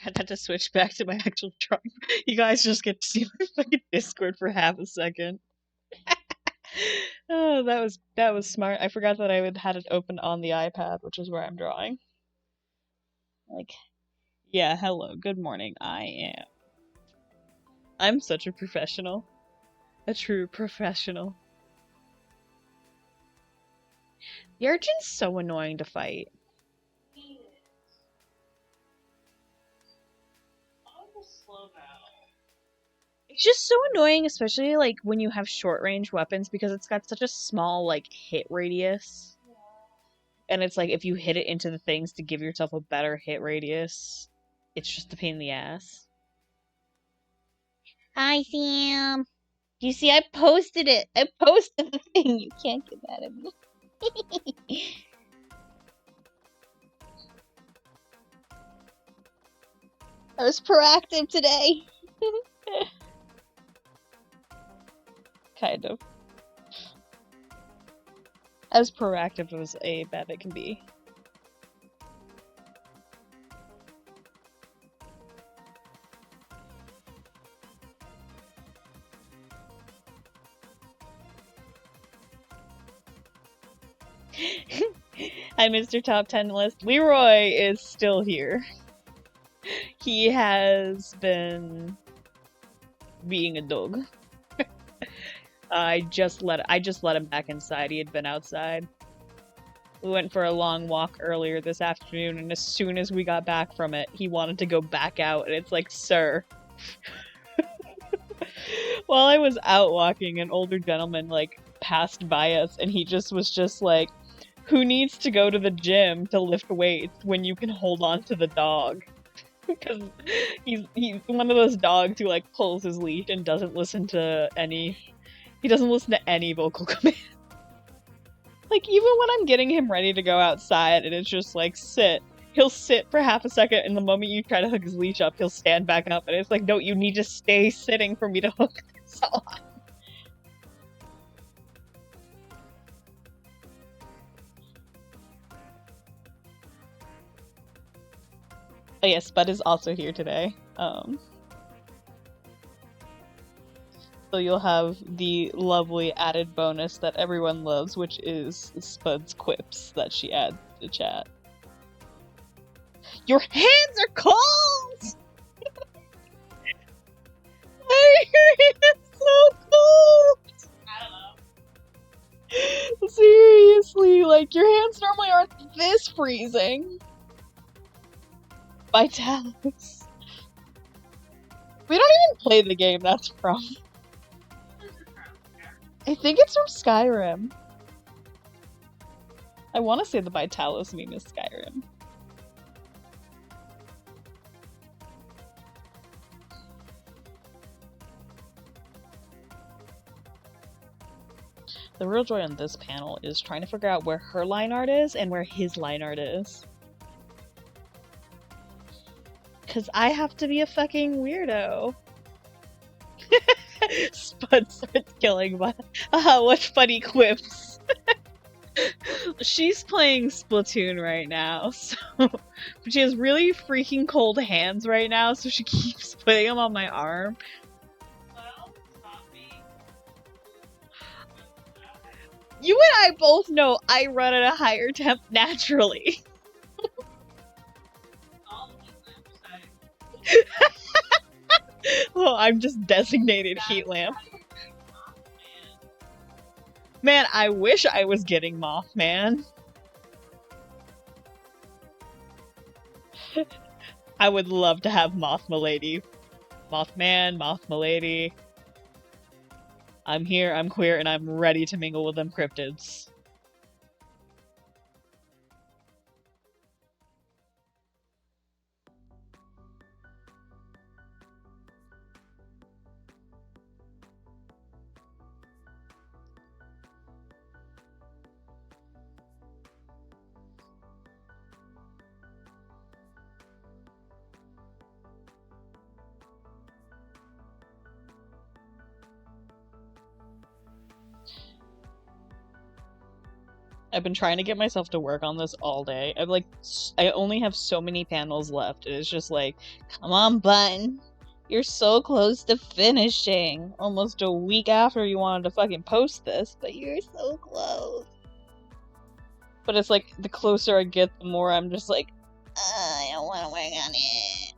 had to switch back to my actual drawing. You guys just get to see my fucking Discord for half a second. Oh, that was smart. I forgot that I had it open on the iPad, which is where I'm drawing. Like, yeah, hello, good morning. I'm such a professional. A true professional. The Urchin's so annoying to fight. It's just so annoying, especially like when you have short range weapons because it's got such a small like hit radius. And it's like if you hit it into the things to give yourself a better hit radius, it's just a pain in the ass. Hi, Sam. Do you see I posted it? I posted the thing. You can't get mad at me. I was proactive today. Kind of. As proactive as a bandit can be. Hi, Mr. Top 10 list. Leroy is still here. He has been being a dog. I just let him back inside. He had been outside. We went for a long walk earlier this afternoon, and as soon as we got back from it, he wanted to go back out, and it's like, sir. While I was out walking, an older gentleman, like, passed by us, and he was just like, who needs to go to the gym to lift weights when you can hold on to the dog? Because he's one of those dogs who, like, pulls his leash and doesn't listen to any vocal command. Like, even when I'm getting him ready to go outside and it's just like, sit, he'll sit for half a second, and the moment you try to hook his leash up, he'll stand back up, and it's like, no, you need to stay sitting for me to hook this on. Oh yeah, Spud is also here today. So you'll have the lovely added bonus that everyone loves, which is Spud's quips that she adds to chat. Your hands are cold! Why are your hands so cold? I don't know. Seriously, like, your hands normally aren't this freezing. Vitalis. We don't even play the game that's from. I think it's from Skyrim. I want to say the Vitalis meme is Skyrim. The real joy on this panel is trying to figure out where her line art is and where his line art is. Because I have to be a fucking weirdo. Spud starts killing my... what funny quips. She's playing Splatoon right now, so... She has really freaking cold hands right now, so she keeps putting them on my arm. Well, not me. You and I both know I run at a higher temp naturally. Oh, I'm just designated heat lamp. Man, I wish I was getting Mothman. I would love to have Moth Milady. Mothman, Moth Milady. I'm here, I'm queer, and I'm ready to mingle with them cryptids. I've been trying to get myself to work on this all day. I only have so many panels left. It's just like, come on, button. You're so close to finishing. Almost a week after you wanted to fucking post this, but you're so close. But it's like, the closer I get, the more I'm just like, I don't want to work on it.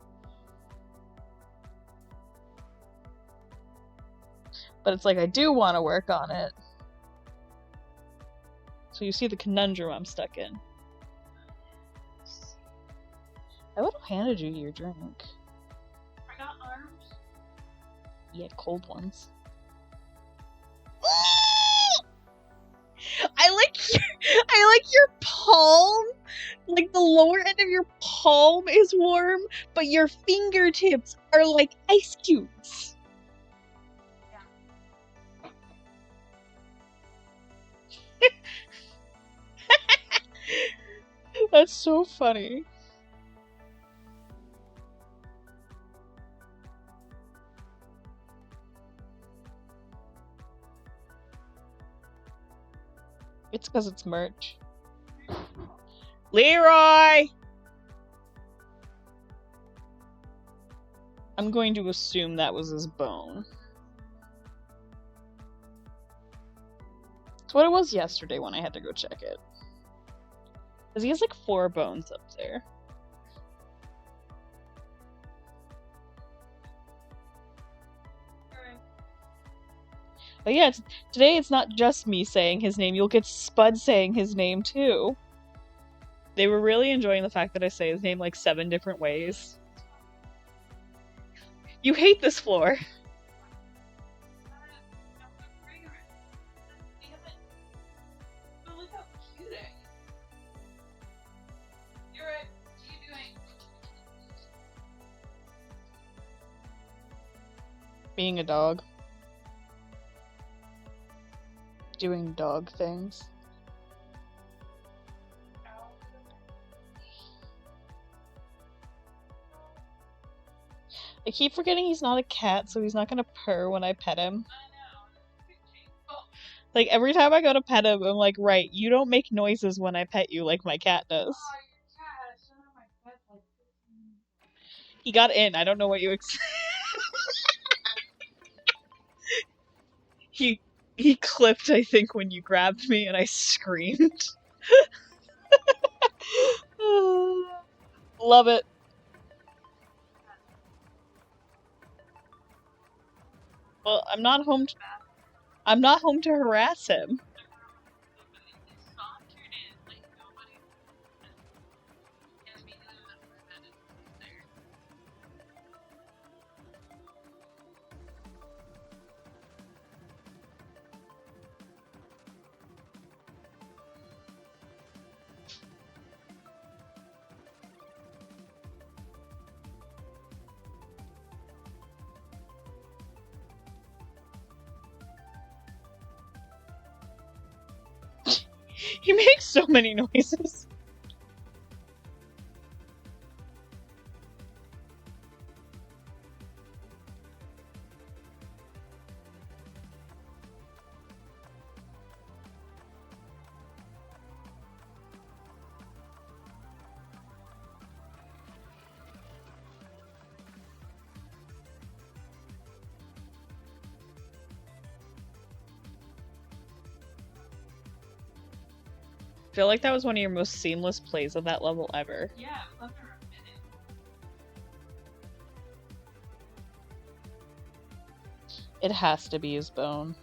But it's like, I do want to work on it. So you see the conundrum I'm stuck in. I would have handed you your drink. I got arms. Yeah, cold ones. I like your palm. Like the lower end of your palm is warm, but your fingertips are like ice cubes. Yeah. That's so funny. It's because it's merch. Leroy! I'm going to assume that was his bone. It's what it was yesterday when I had to go check it. Because he has like 4 bones up there. But yeah, today it's not just me saying his name. You'll get Spud saying his name too. They were really enjoying the fact that I say his name like 7 different ways. You hate this floor. Being a dog. Doing dog things. I keep forgetting he's not a cat, so he's not gonna purr when I pet him. Like, every time I go to pet him, I'm like, right, you don't make noises when I pet you like my cat does. He got in. I don't know what you expect. He clipped, I think, when you grabbed me and I screamed. Love it. Well, I'm not home to harass him. He makes so many noises. I feel like that was one of your most seamless plays of that level ever. Yeah, love her a minute. It has to be his bone.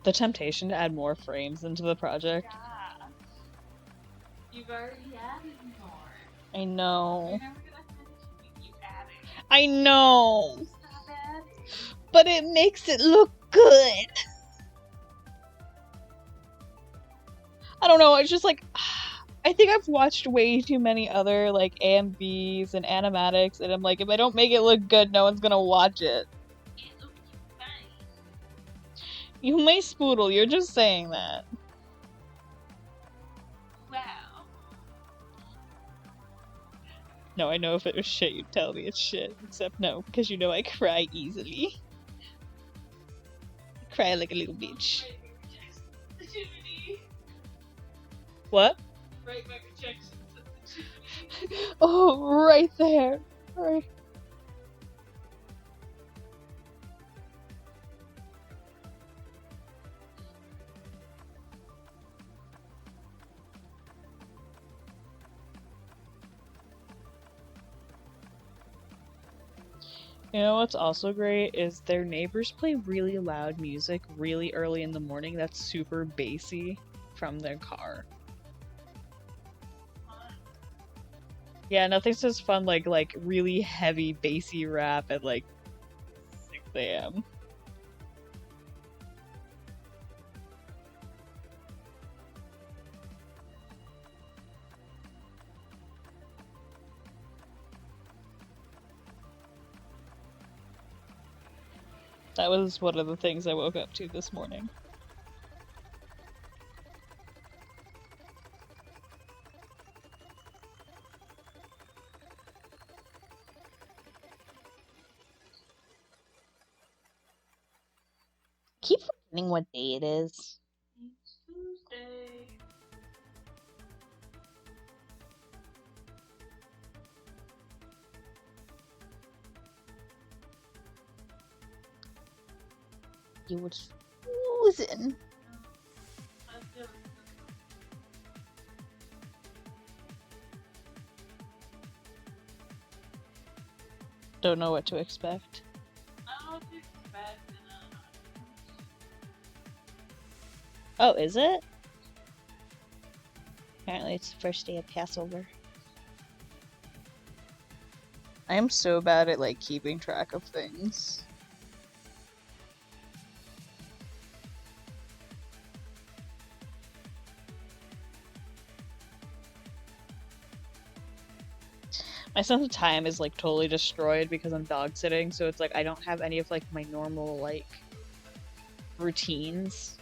The temptation to add more frames into the project. Yeah. You've already added more. I know. You're never gonna finish if you keep adding. I know. Stop adding. But it makes it look good. I don't know, it's just like I think I've watched way too many other like AMVs and animatics, and I'm like, if I don't make it look good, no one's gonna watch it. It looks fine. You may spoodle, you're just saying that. Wow. No, I know if it was shit, you'd tell me it's shit. Except no, because you know I cry easily. I cry like a little bitch. What? Right by rejection sensitivity. Oh, right there. Right. You know what's also great is their neighbors play really loud music really early in the morning that's super bassy from their car. Yeah, nothing says fun like really heavy bassy rap at like 6 a.m. That was one of the things I woke up to this morning. Keep forgetting what day it is. It's Tuesday. You would frozen. I feel Don't know what to expect. I don't think it's bad Oh, is it? Apparently it's the first day of Passover. I am so bad at like keeping track of things. My sense of time is like totally destroyed because I'm dog sitting, so it's like I don't have any of like my normal like routines.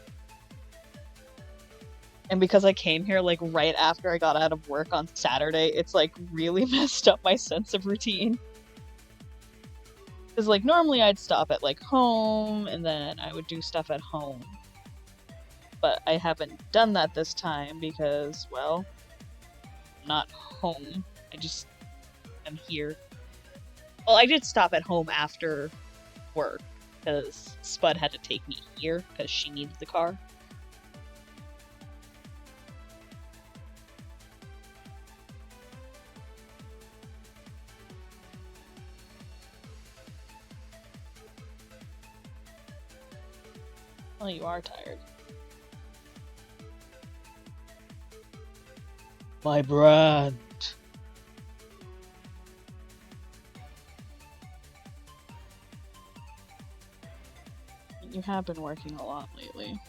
And because I came here like right after I got out of work on Saturday, it's like really messed up my sense of routine. Because like normally I'd stop at like home and then I would do stuff at home. But I haven't done that this time because, well, I'm not home. I just am here. Well, I did stop at home after work because Spud had to take me here because she needed the car. Well, you are tired. My brand. You have been working a lot lately.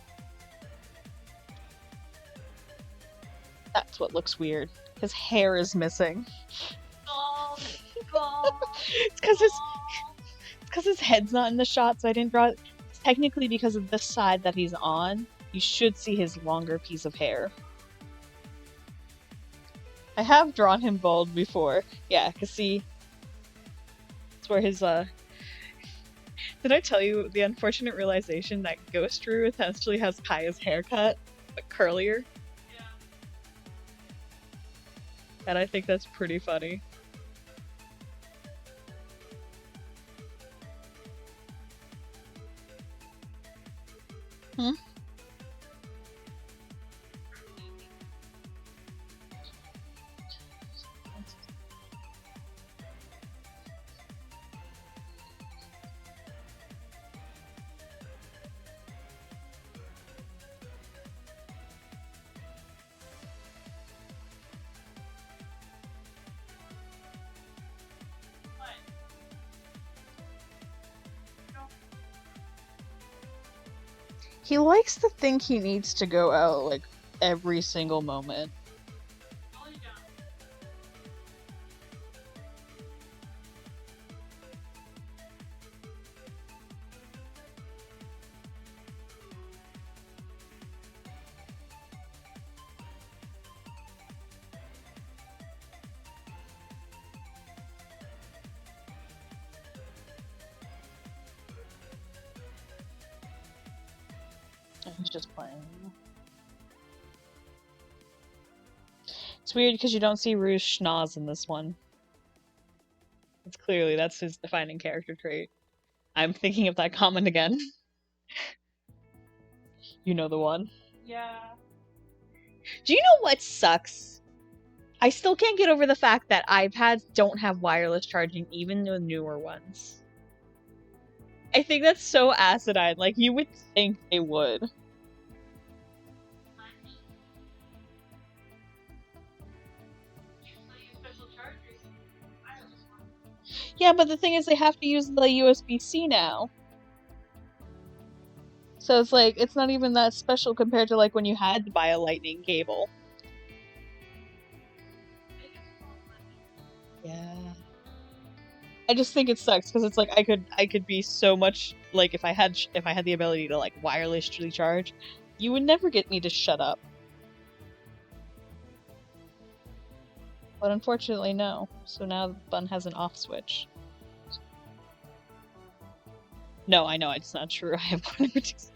That's what looks weird. His hair is missing. It's because his head's not in the shot, so I didn't draw it. It's technically because of the side that he's on. You should see his longer piece of hair. I have drawn him bald before. Yeah, cause see, it's where his Did I tell you the unfortunate realization that Ghost Drew essentially has Kaya's haircut, but curlier? Yeah. And I think that's pretty funny. Hmm? He likes to think he needs to go out, like, every single moment. Only down. He's just playing. It's weird because you don't see Rouge schnoz in this one. It's clearly that's his defining character trait. I'm thinking of that comment again. You know the one. Yeah. Do you know what sucks? I still can't get over the fact that iPads don't have wireless charging, even the newer ones. I think that's so acidine. Like, you would think they would. Usually use special chargers. Wireless one. Yeah, but the thing is, they have to use the USB-C now. So it's like, it's not even that special compared to like when you had to buy a lightning cable. They just won't let me. Yeah. I just think it sucks because it's like I could be so much like if I had the ability to like wirelessly charge, you would never get me to shut up. But unfortunately, no. So now Bun has an off switch. No, I know it's not true. I have one of these.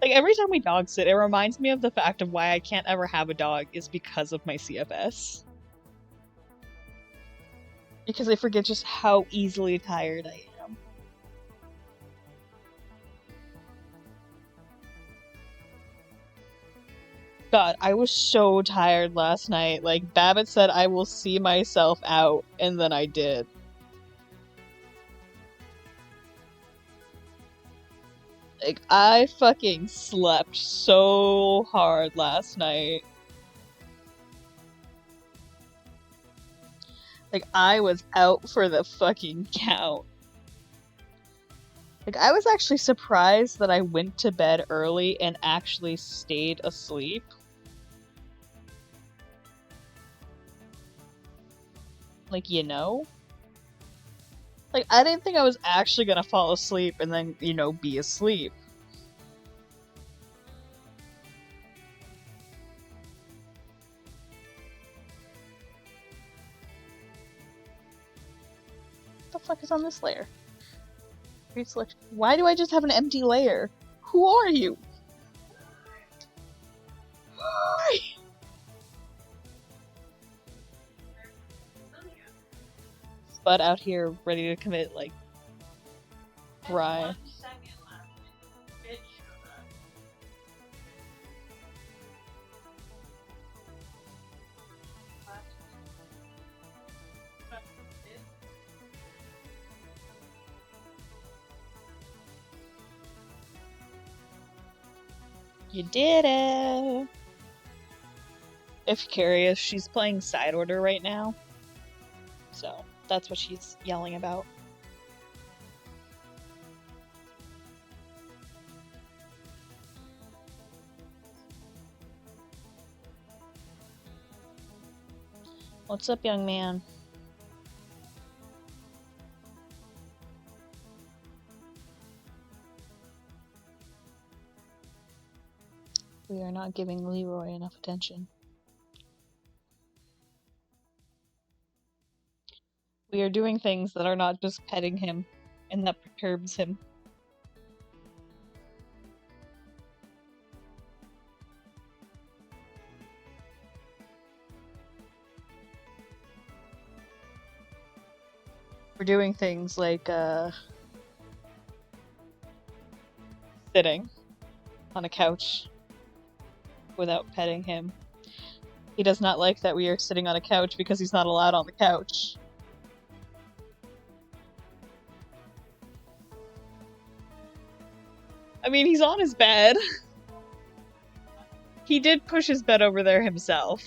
Like every time we dog sit, it reminds me of the fact of why I can't ever have a dog is because of my CFS. Because I forget just how easily tired I am. God, I was so tired last night. Like, Babbitt said I will see myself out, and then I did. Like, I fucking slept so hard last night. Like, I was out for the fucking count. Like, I was actually surprised that I went to bed early and actually stayed asleep. Like, you know? Like, I didn't think I was actually gonna fall asleep and then, you know, be asleep. What the fuck is on this layer? Create selection. Why do I just have an empty layer? Who are you? Who are you? Spud out here ready to commit, like, Right. 1 second left. Bitch, shut up. But it- You did it! If you're curious, she's playing side order right now. So, that's what she's yelling about. What's up, young man? We are not giving Leroy enough attention. We are doing things that are not just petting him, and that perturbs him. We're doing things like, sitting on a couch without petting him. He does not like that we are sitting on a couch because he's not allowed on the couch. I mean, he's on his bed. He did push his bed over there himself.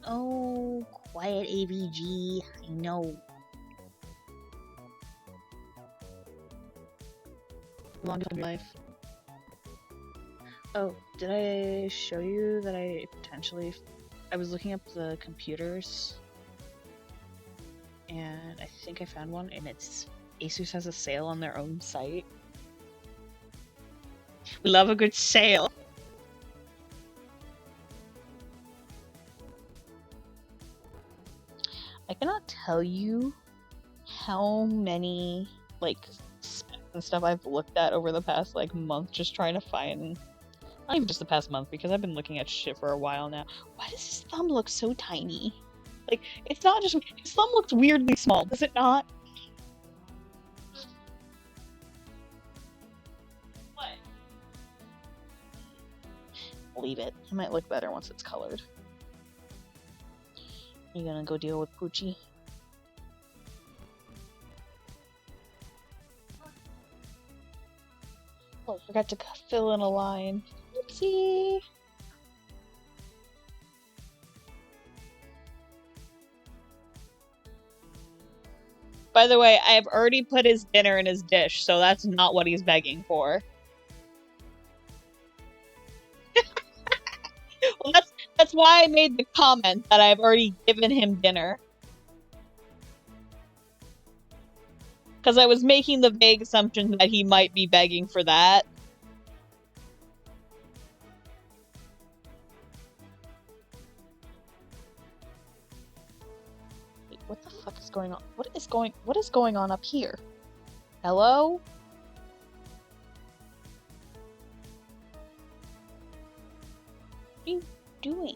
Oh, quiet AVG. I know. Longest of life. Oh, did I show you that I was looking up the computers, and I think I found one, and it's Asus has a sale on their own site. We love a good sale. I cannot tell you how many like specs and stuff I've looked at over the past like month just trying to find. Not even just the past month, because I've been looking at shit for a while now. Why does his thumb look so tiny? Like, it's not just his thumb looks weirdly small, does it not? What? Leave it. It might look better once it's colored. You gonna go deal with Poochie? Oh, I forgot to fill in a line. Oopsie! By the way, I've already put his dinner in his dish, so that's not what he's begging for. Well, that's why I made the comment that I've already given him dinner. Because I was making the vague assumption that he might be begging for that. Wait, what the fuck is going on? What is going on up here? Hello? What are you doing?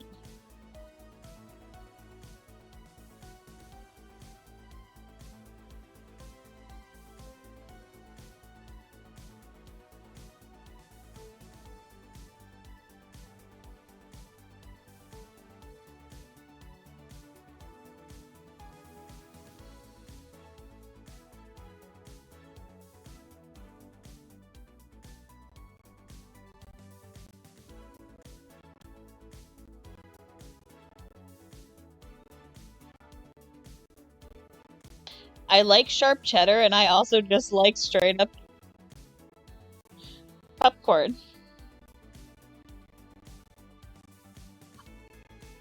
I like sharp cheddar, and I also just like straight up popcorn.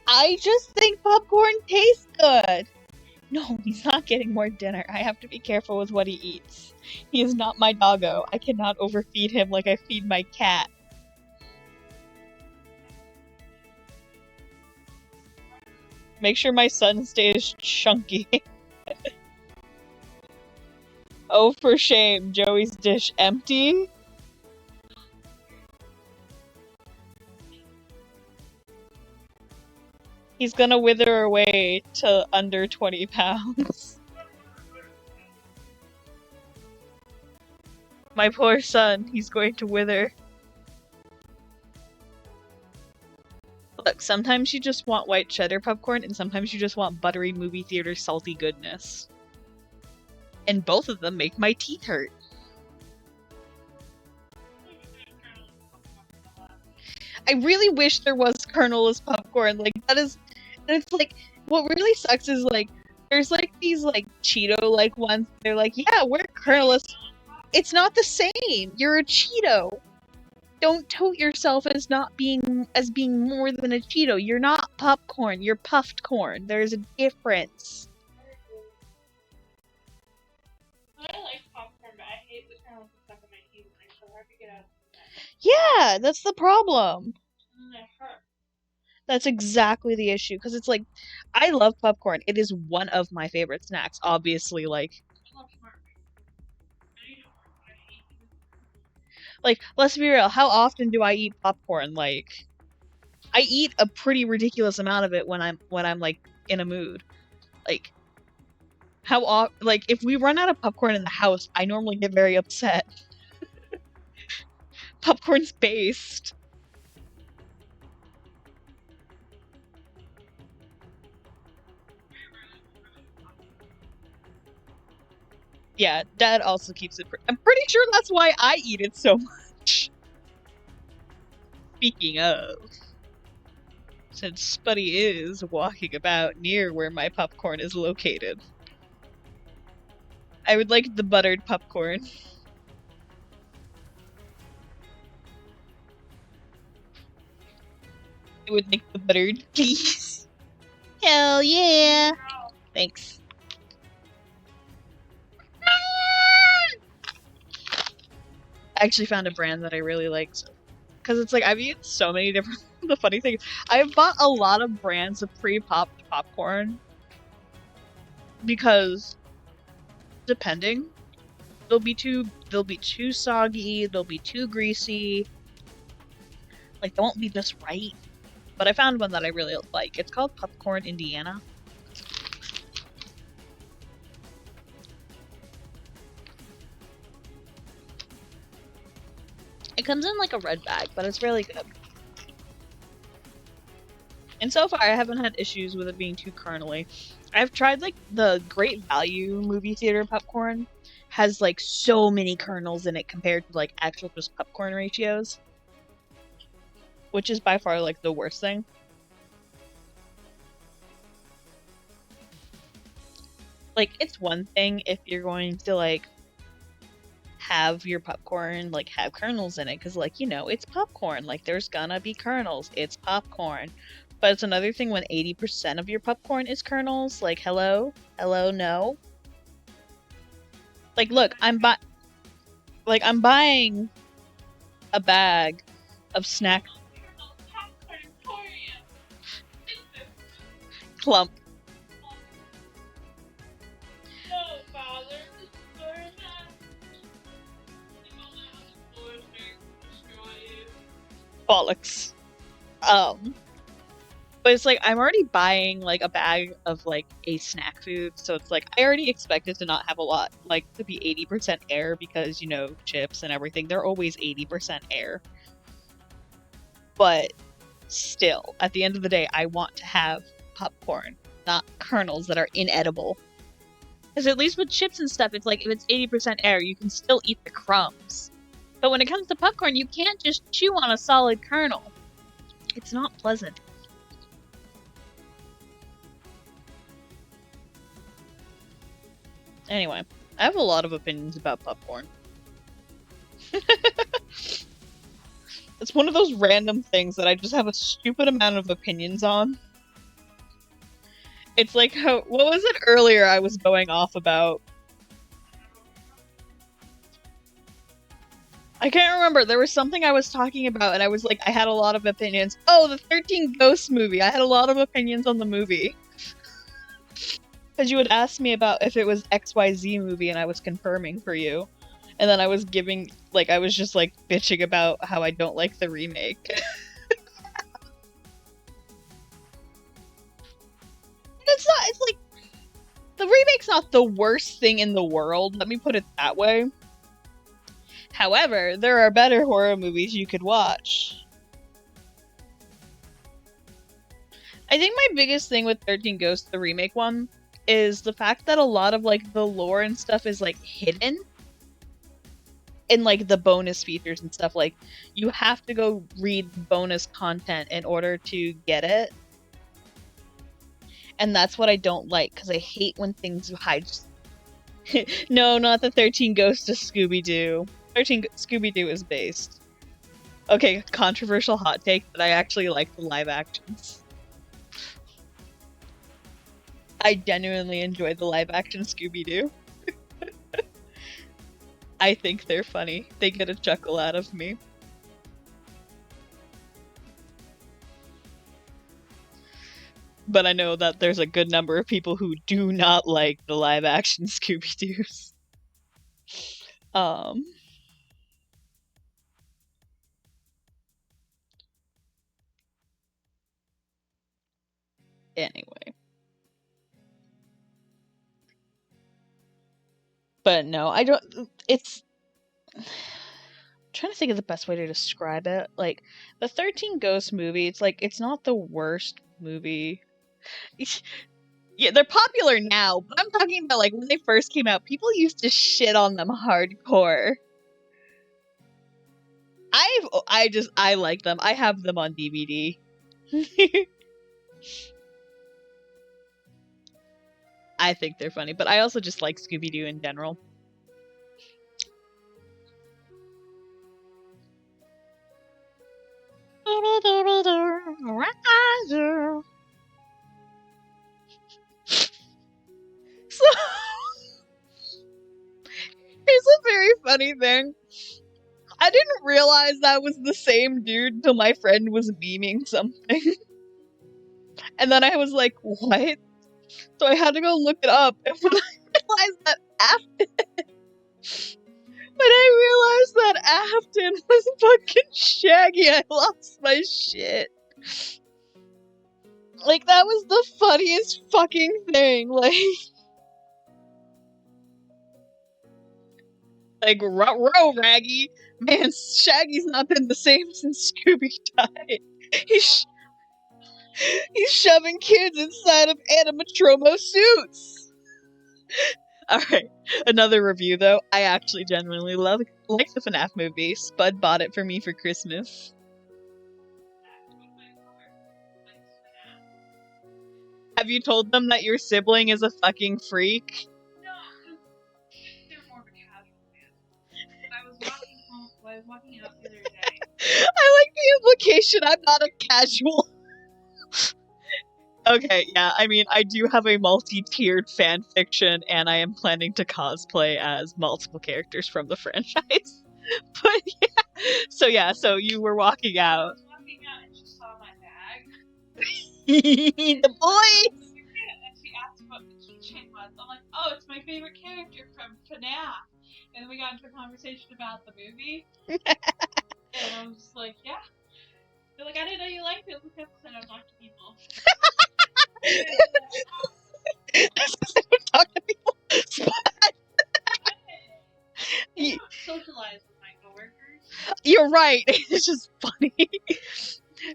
I just think popcorn tastes good. No, he's not getting more dinner. I have to be careful with what he eats. He is not my doggo. I cannot overfeed him like I feed my cat. Make sure my son stays chunky. Oh, for shame. Joey's dish empty? He's gonna wither away to under 20 pounds. My poor son, he's going to wither. Look, sometimes you just want white cheddar popcorn, and sometimes you just want buttery movie theater salty goodness. And both of them make my teeth hurt. I really wish there was kernelless popcorn. Like, that is... It's like, what really sucks is, like, there's, like, these, like, Cheeto-like ones. They're like, yeah, we're kernelless. It's not the same! You're a Cheeto! Don't tote yourself as being more than a Cheeto. You're not popcorn. You're puffed corn. There's a difference. I like popcorn, but I hate the kernels that stuck in my teeth. It's so hard to get out. Yeah, that's the problem. And they hurt. That's exactly the issue. Because it's like, I love popcorn. It is one of my favorite snacks. Obviously, like, let's be real. How often do I eat popcorn? Like, I eat a pretty ridiculous amount of it when I'm like in a mood. Like, like if we run out of popcorn in the house, I normally get very upset. Popcorn's based. Yeah, Dad also keeps it. I'm pretty sure that's why I eat it so much. Speaking of, since Spuddy is walking about near where my popcorn is located, I would like the buttered popcorn. I would like the buttered, please. Hell yeah! Thanks. I actually found a brand that I really like. Because it's like, I've eaten so many different... the funny thing is, I've bought a lot of brands of pre-popped popcorn. Because, depending, they'll be too soggy, they'll be too greasy. Like, they won't be just right. But I found one that I really like. It's called Popcorn Indiana. It comes in like a red bag, but it's really good. And so far, I haven't had issues with it being too kernely. I've tried like the Great Value movie theater popcorn. Has like so many kernels in it compared to like actual just popcorn ratios. Which is by far like the worst thing. Like, it's one thing if you're going to like have your popcorn like have kernels in it, because like, you know, it's popcorn, like there's gonna be kernels, it's popcorn. But it's another thing when 80% of your popcorn is kernels. Like, hello, no. Like, look, I'm buying a bag of snack clump. No, Father, Bollocks. But it's like, I'm already buying like a bag of like a snack food, so it's like I already expect it to not have a lot, like to be 80% air, because, you know, chips and everything, they're always 80% air. But still, at the end of the day, I want to have popcorn, not kernels that are inedible. Because at least with chips and stuff, it's like, if it's 80% air, you can still eat the crumbs. But when it comes to popcorn, you can't just chew on a solid kernel. It's not pleasant. Anyway, I have a lot of opinions about popcorn. It's one of those random things that I just have a stupid amount of opinions on. It's like how, what was it earlier I was going off about? I can't remember. There was something I was talking about, and I was like, I had a lot of opinions. Oh, the 13 Ghosts movie. I had a lot of opinions on the movie. Because you would ask me about if it was XYZ movie, and I was confirming for you. And then I was giving, like, I was just, like, bitching about how I don't like the remake. It's like, the remake's not the worst thing in the world, let me put it that way. However, there are better horror movies you could watch. I think my biggest thing with 13 Ghosts, the remake one, is the fact that a lot of, like, the lore and stuff is, like, hidden in, like, the bonus features and stuff. Like, you have to go read bonus content in order to get it. And that's what I don't like, because I hate when things hide. No, not the 13 Ghosts of Scooby-Doo. 13 Scooby-Doo is based. Okay, controversial hot take, but I actually like the live actions. I genuinely enjoy the live action Scooby-Doo. I think they're funny. They get a chuckle out of me. But I know that there's a good number of people who do not like the live action Scooby-Doos. Anyway. But no, I don't, it's, I'm trying to think of the best way to describe it. Like, the 13 Ghosts movie, it's like, it's not the worst movie. Yeah, they're popular now, but I'm talking about, like, when they first came out, people used to shit on them hardcore. I like them. I have them on DVD. I think they're funny, but I also just like Scooby-Doo in general. So, here's a very funny thing. I didn't realize that was the same dude until my friend was memeing something. And then I was like, what? So I had to go look it up. And when I realized that Afton was fucking Shaggy, I lost my shit. Like, that was the funniest fucking thing. Like, row, Raggy. Man, Shaggy's not been the same since Scooby died. He's shoving kids inside of animatromo suits. Alright, another review though. I actually genuinely like the FNAF movie. Spud bought it for me for Christmas. Have you told them that your sibling is a fucking freak? No, they're more of a casual fan. I was walking out the other day. I like the implication I'm not a casual. Okay, yeah, I mean, I do have a multi-tiered fan fiction, and I am planning to cosplay as multiple characters from the franchise. But yeah, so you were walking I out. was walking out and she saw my bag. The boy! And she asked what the keychain was. I'm like, oh, it's my favorite character from FNAF. And then we got into a conversation about the movie. And I was just like, yeah. They're like, I didn't know you liked it. Look up, and I was talking to people. I don't talk to people. I don't socialize with my coworkers. You're right. It's just funny.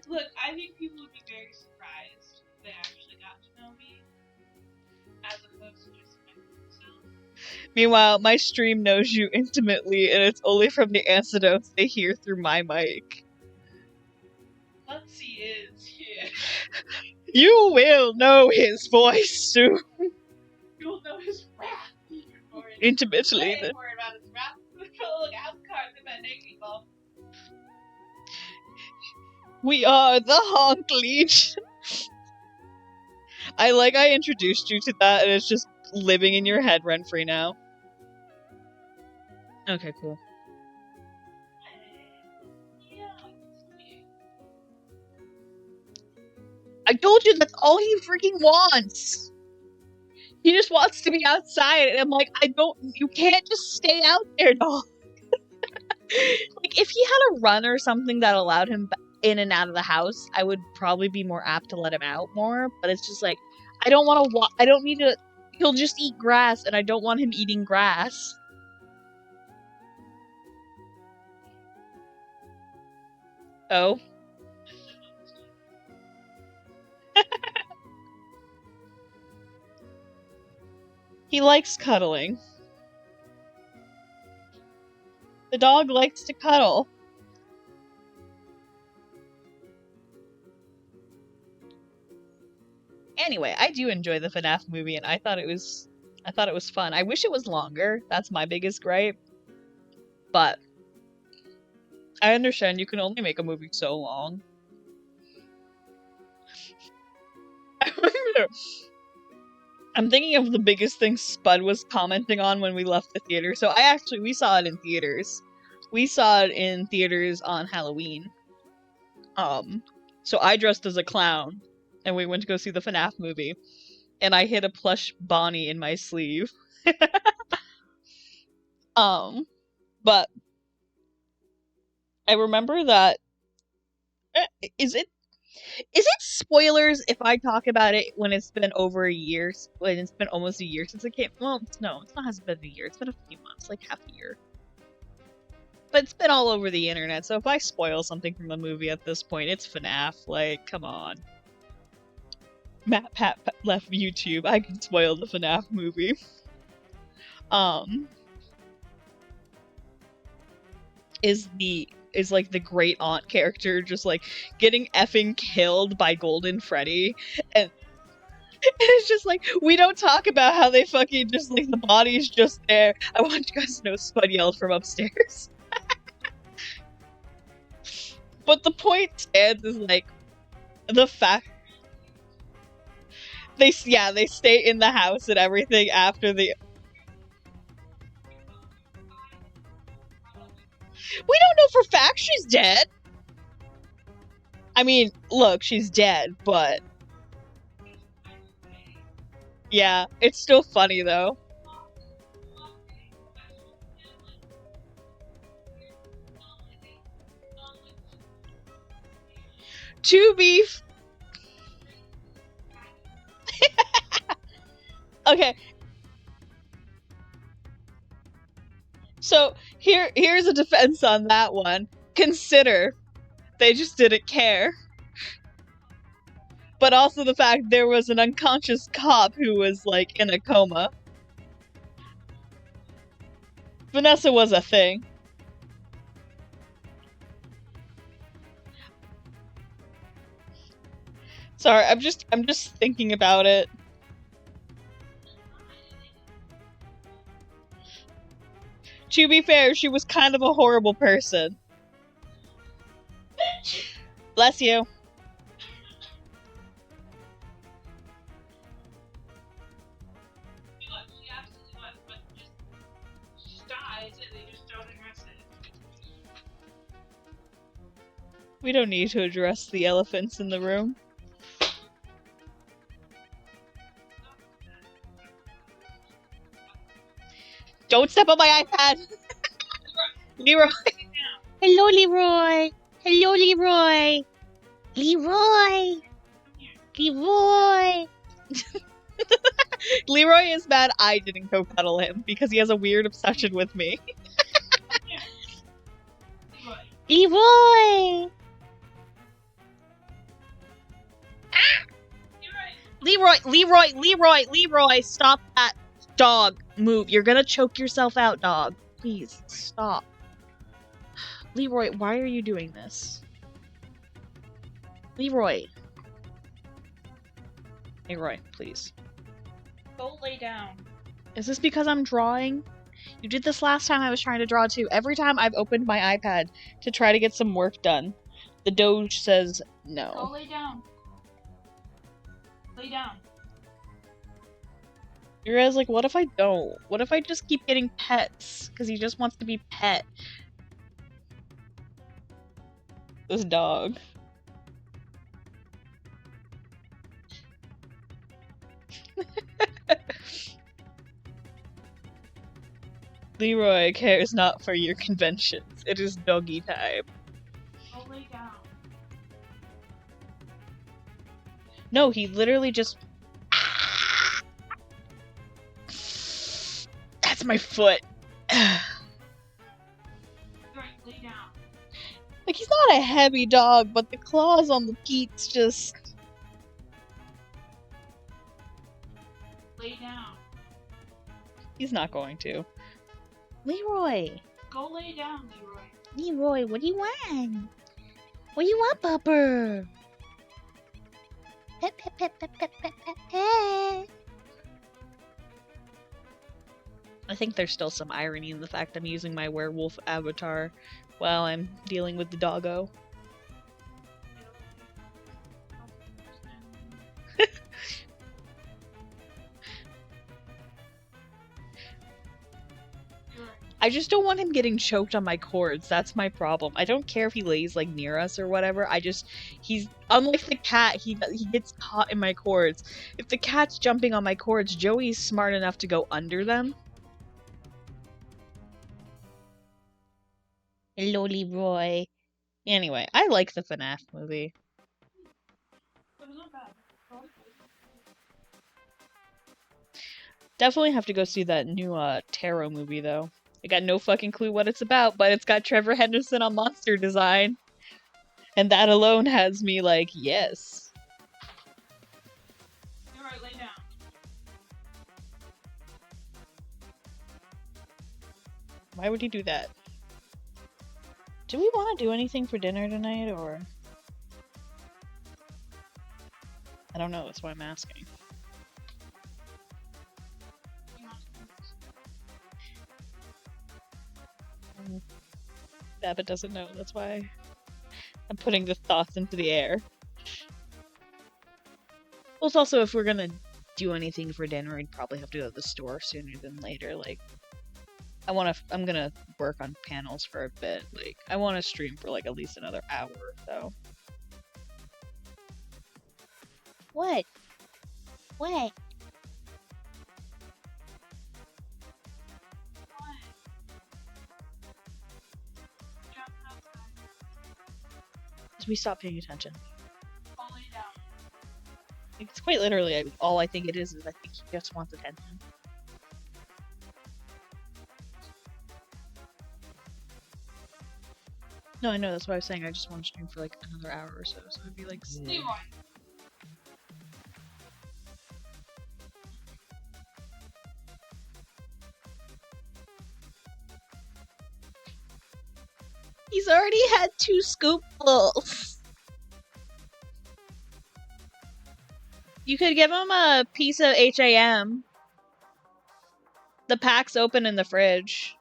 Look, I think people would be very surprised if they actually got to know me, as opposed to just my self. Meanwhile, my stream knows you intimately, and it's only from the anecdotes they hear through my mic. Once he is here, You will know his voice soon. you'll know his wrath. Intimately. I ain't worried about his wrath. Look, house cards in that naked ball. We are the Honk Legion. I introduced you to that, and it's just living in your head rent free now. Okay, cool. I told you that's all he freaking wants. He just wants to be outside, and I'm like, you can't just stay out there, dog. Like, if he had a run or something that allowed him in and out of the house, I would probably be more apt to let him out more, but it's just like, I don't want to I don't need to, he'll just eat grass, and I don't want him eating grass. Oh. He likes cuddling. The dog likes to cuddle. Anyway, I do enjoy the FNAF movie, and I thought it was fun. I wish it was longer. That's my biggest gripe. But I understand you can only make a movie so long. I'm thinking of the biggest thing Spud was commenting on when we left the theater. So we saw it in theaters. We saw it in theaters on Halloween. So I dressed as a clown, and we went to go see the FNAF movie. And I hid a plush Bonnie in my sleeve. But I remember that. Is it spoilers if I talk about it when it's been over a year? When it's been almost a year since it came? Well, no, it's not. Hasn't been a year. It's been a few months, like half a year. But it's been all over the internet. So if I spoil something from the movie at this point, it's FNAF. Like, come on. Matt Pat left YouTube. I can spoil the FNAF movie. Is the is like the great aunt character, just like getting effing killed by Golden Freddy, and it's just like, we don't talk about how they fucking just like the body's just there. I want you guys to know Spud yelled from upstairs. But the point stands is like the fact they stay in the house and everything after the. We don't know for fact she's dead. I mean, look, she's dead, but yeah, it's still funny though. To be okay. So here's a defense on that one. Consider they just didn't care. But also the fact there was an unconscious cop who was like in a coma. Vanessa was a thing. Sorry, I'm just thinking about it. To be fair, she was kind of a horrible person. Bless you. She absolutely was, but she just dies and they just don't address it. We don't need to address the elephants in the room. Don't step on my iPad! Leroy! Hello, Leroy. Hello, Leroy. Leroy. Leroy. Leroy is mad I didn't go cuddle him because he has a weird obsession with me. Leroy. Leroy, stop that. Dog, move. You're gonna choke yourself out, dog. Please, stop. Leroy, why are you doing this? Leroy, please. Go lay down. Is this because I'm drawing? You did this last time I was trying to draw too. Every time I've opened my iPad to try to get some work done, the Doge says Go no. lay down. Lay down. You're guys like, what if I don't? What if I just keep getting pets? Because he just wants to be pet. This dog. Leroy cares not for your conventions. It is doggy time. Go lay down. No, he literally just... That's my foot. Right, lay down. Like, he's not a heavy dog, but the claws on the peats just... Lay down. He's not going to. Leroy! Go lay down, Leroy. Leroy, what do you want? What do you want, Bubber? Pet, pet, pet, pet, pet, pet, pet, pet. I think there's still some irony in the fact I'm using my werewolf avatar while I'm dealing with the doggo. I just don't want him getting choked on my cords. That's my problem. I don't care if he lays like near us or whatever. He's unlike the cat. He gets caught in my cords. If the cat's jumping on my cords, Joey's smart enough to go under them. Hello, Leroy. Anyway, I like the FNAF movie. It was not bad. Definitely have to go see that new Tarot movie though. I got no fucking clue what it's about, but it's got Trevor Henderson on monster design. And that alone has me like, yes. Alright, lay down. Why would he do that? Do we want to do anything for dinner tonight, or? I don't know, that's why I'm asking. You want to Babbitt doesn't know, that's why I'm putting the thoughts into the air. Well, it's also, if we're gonna do anything for dinner, we'd probably have to go to the store sooner than later. Like, I'm gonna work on panels for a bit. Like, I want to stream for like at least another hour or so. What? What? jump outside? We stop paying attention. I'll lay down. It's quite literally all I think it is I think he just wants attention. No, I know, that's why I was saying I just want to stream for like another hour or so, so it'd be like... Leroy. He's already had 2 scoopfuls. You could give him a piece of HAM. The pack's open in the fridge.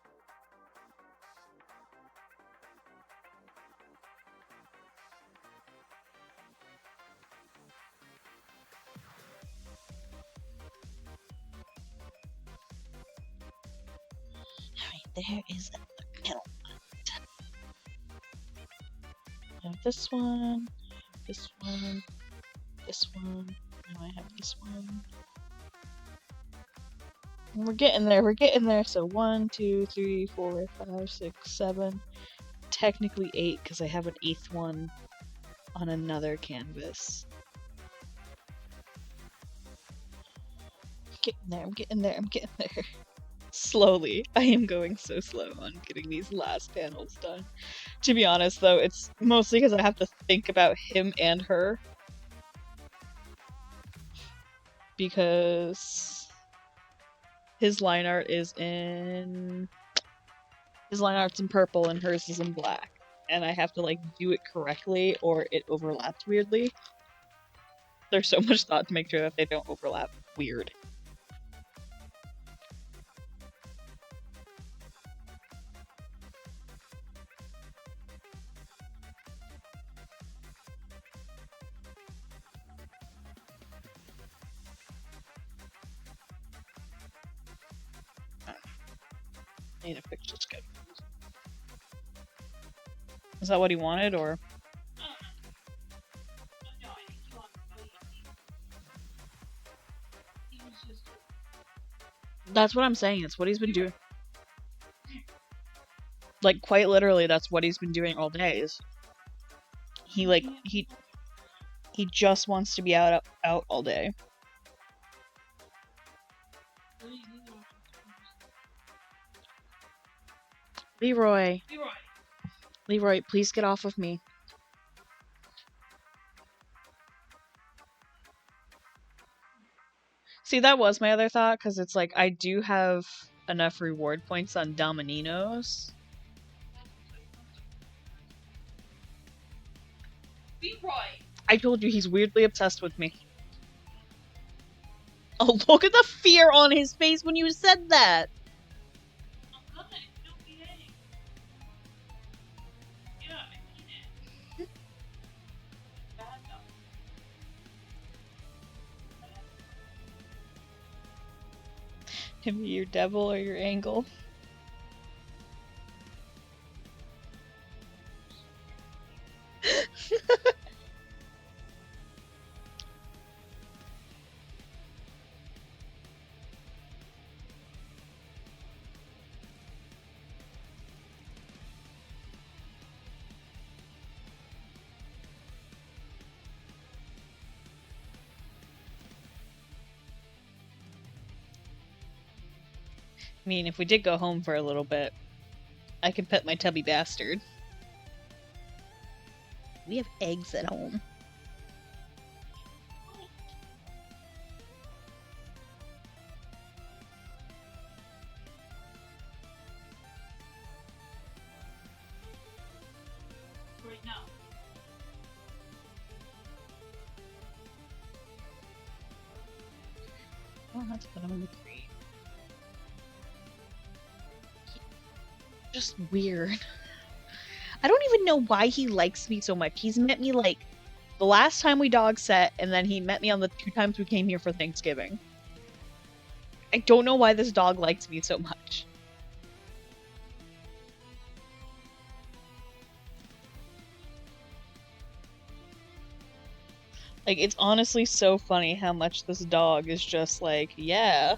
Alright, there is a kettle. I have this one, this one, this one. Now I have this one. And we're getting there, So 1, 2, 3, 4, 5, 6, 7. Technically 8, because I have an 8th one on another canvas. I'm getting there. Slowly. I am going so slow on getting these last panels done. To be honest, though, it's mostly because I have to think about him and her. Because his line art is in... His line art's in purple and hers is in black. And I have to, like, do it correctly or it overlaps weirdly. There's so much thought to make sure that they don't overlap weird. I need to fix the schedule. Is that what he wanted, or? No, I think he wants to leave. He was just. That's what I'm saying. It's what he's been doing. Like, quite literally, that's what he's been doing all day. He just wants to be out all day. Leroy, please get off of me. See, that was my other thought, because it's like, I do have enough reward points on Domininos. Leroy. I told you he's weirdly obsessed with me. Oh, look at the fear on his face when you said that! I'm good. You'll be hitting. Yeah, I mean it. Bad though. Him be your devil or your angel. I mean, if we did go home for a little bit, I could pet my tubby bastard. We have eggs at home. Let's put him in the crate. Just weird. I don't even know why he likes me so much. He's met me like the last time we dog set, and then he met me on the 2 times we came here for Thanksgiving. I don't know why this dog likes me so much. Like, it's honestly so funny how much this dog is just like, yeah.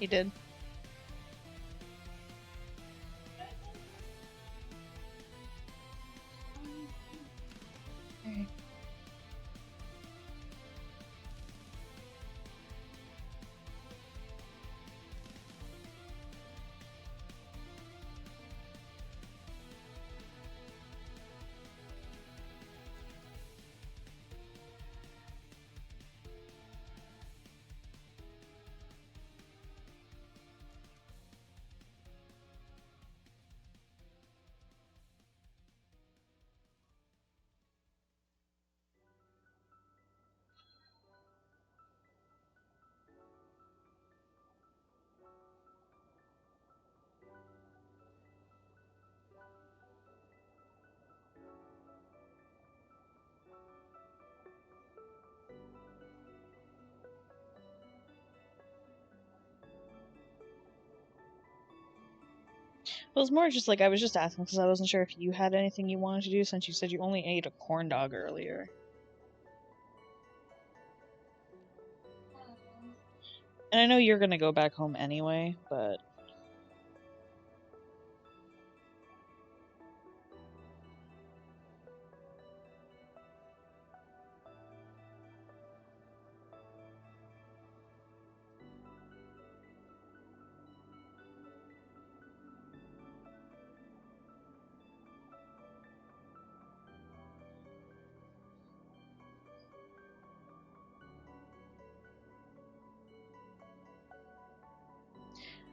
He did. Okay. It was more just like I was just asking because I wasn't sure if you had anything you wanted to do since you said you only ate a corn dog earlier. And I know you're gonna go back home anyway, but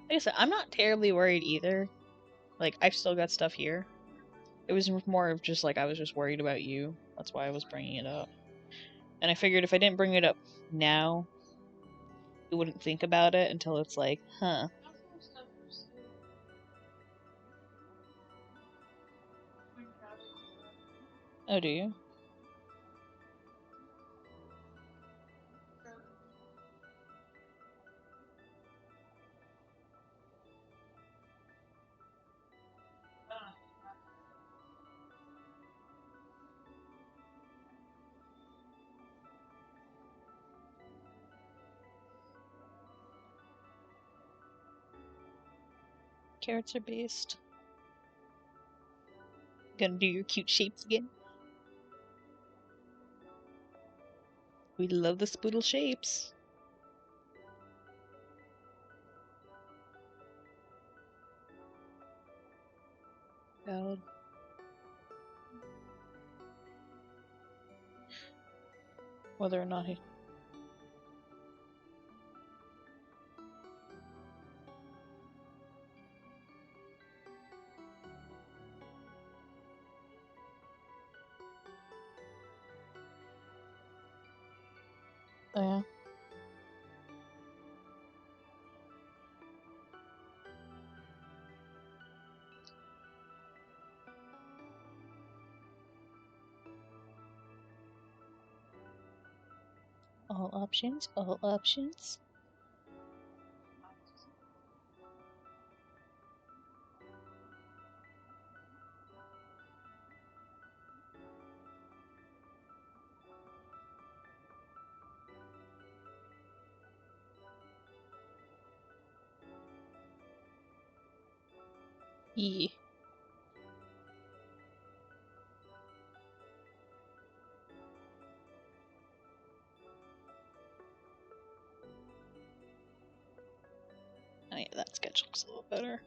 like I said, I'm not terribly worried either. Like, I've still got stuff here. It was more of just like I was just worried about you. That's why I was bringing it up. And I figured if I didn't bring it up now, you wouldn't think about it until it's like, huh. Oh, do you? Carrots are based. Gonna do your cute shapes again? We love the spoodle shapes. Valid. Whether or not he... Oh, yeah. All options, all options. Yeah. Oh yeah, that sketch looks a little better.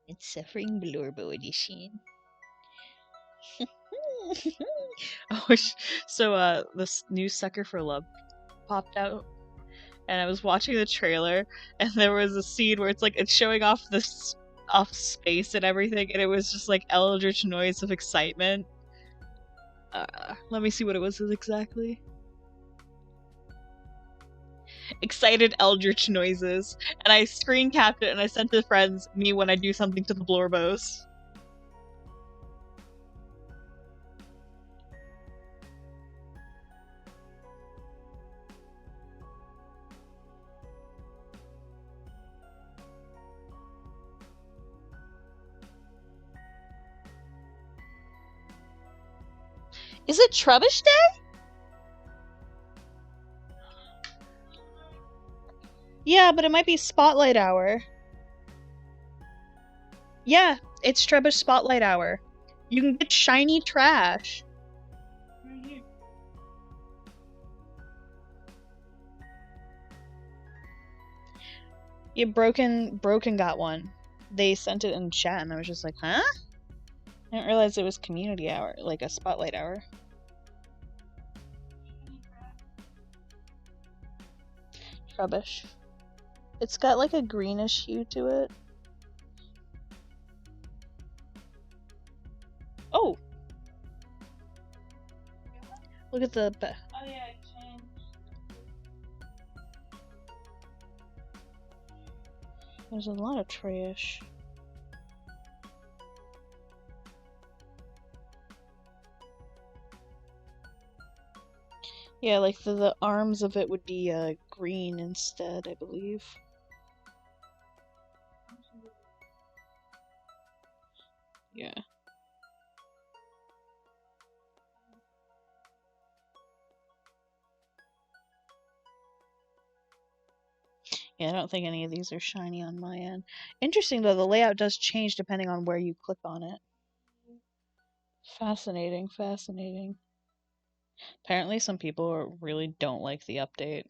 It's Suffering Blorbo edition. I wish so. This new Sucker for Love popped out, and I was watching the trailer, and there was a scene where it's showing off off space and everything, and it was just like eldritch noise of excitement. Let me see what it was exactly. Excited eldritch noises, and I screen capped it and I sent to friends me when I do something to the Blorbos. Is it Trubbish Day? Yeah, but it might be Spotlight Hour. Yeah, it's Trubbish Spotlight Hour. You can get shiny trash. Right here. Yeah, Broken got one. They sent it in chat, and I was just like, huh? I didn't realize it was community hour, like a Spotlight Hour. Trubbish. It's got like a greenish hue to it. Oh! Look at the... Oh yeah, it changed. There's a lot of trash. Yeah, like the arms of it would be green instead, I believe. Yeah. Yeah, I don't think any of these are shiny on my end. Interesting though, the layout does change depending on where you click on it. Fascinating, fascinating. Apparently some people really don't like the update.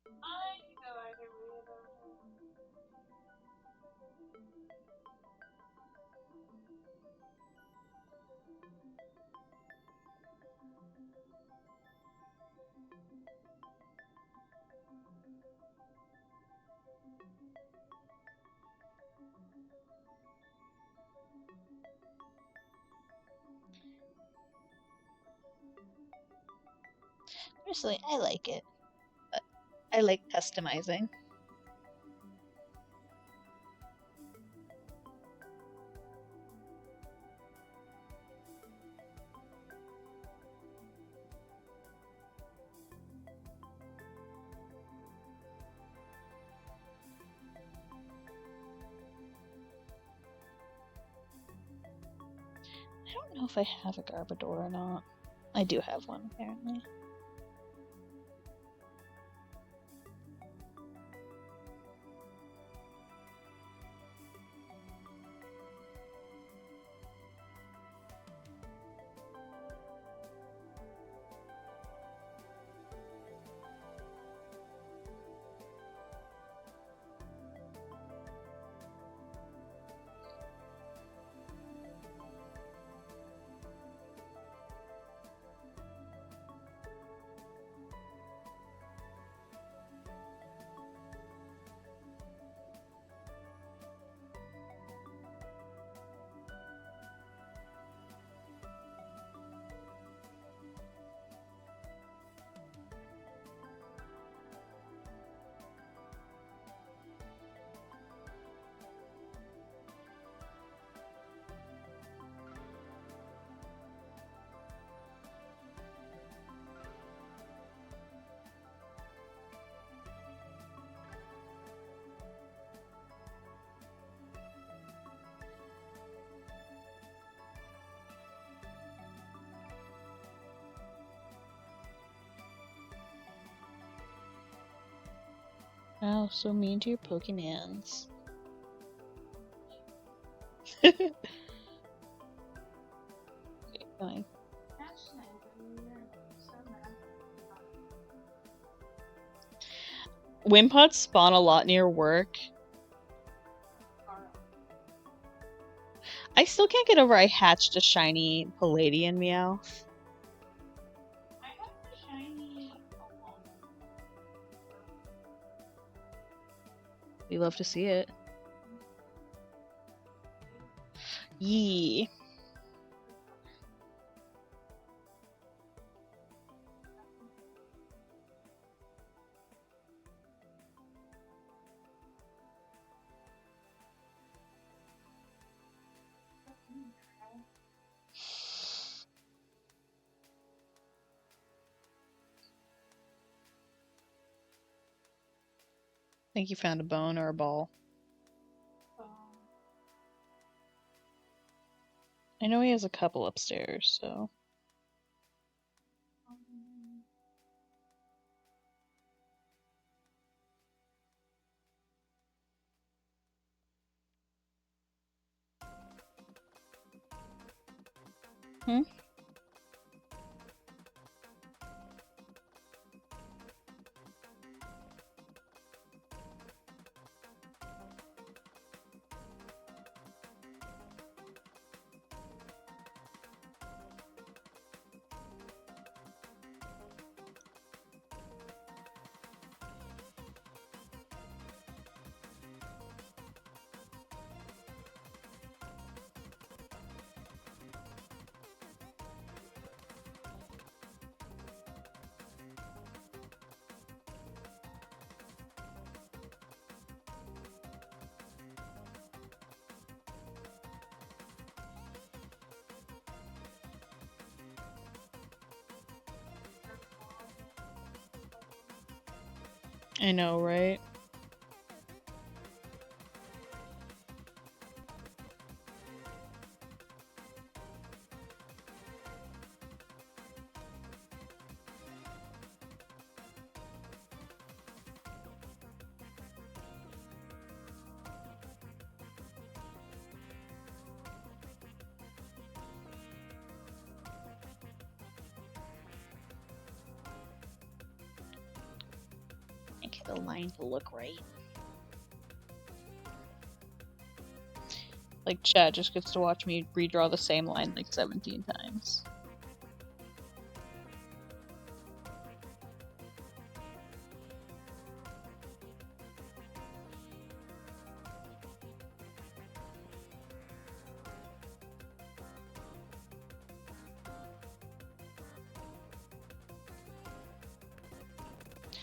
I know I can read it. Personally, I like it. I like customizing. I don't know if I have a Garbodor or not. I do have one, apparently. Wow, so mean to your Pokemans. Fine. Wimpods spawn a lot near work. I still can't get over I hatched a shiny Palladian Meowth. I have a shiny We love to see it. Yee. I think you found a bone or a ball. I know he has a couple upstairs, so. Hmm? I know, right? Make the line to look right. Like, Chad just gets to watch me redraw the same line like 17 times.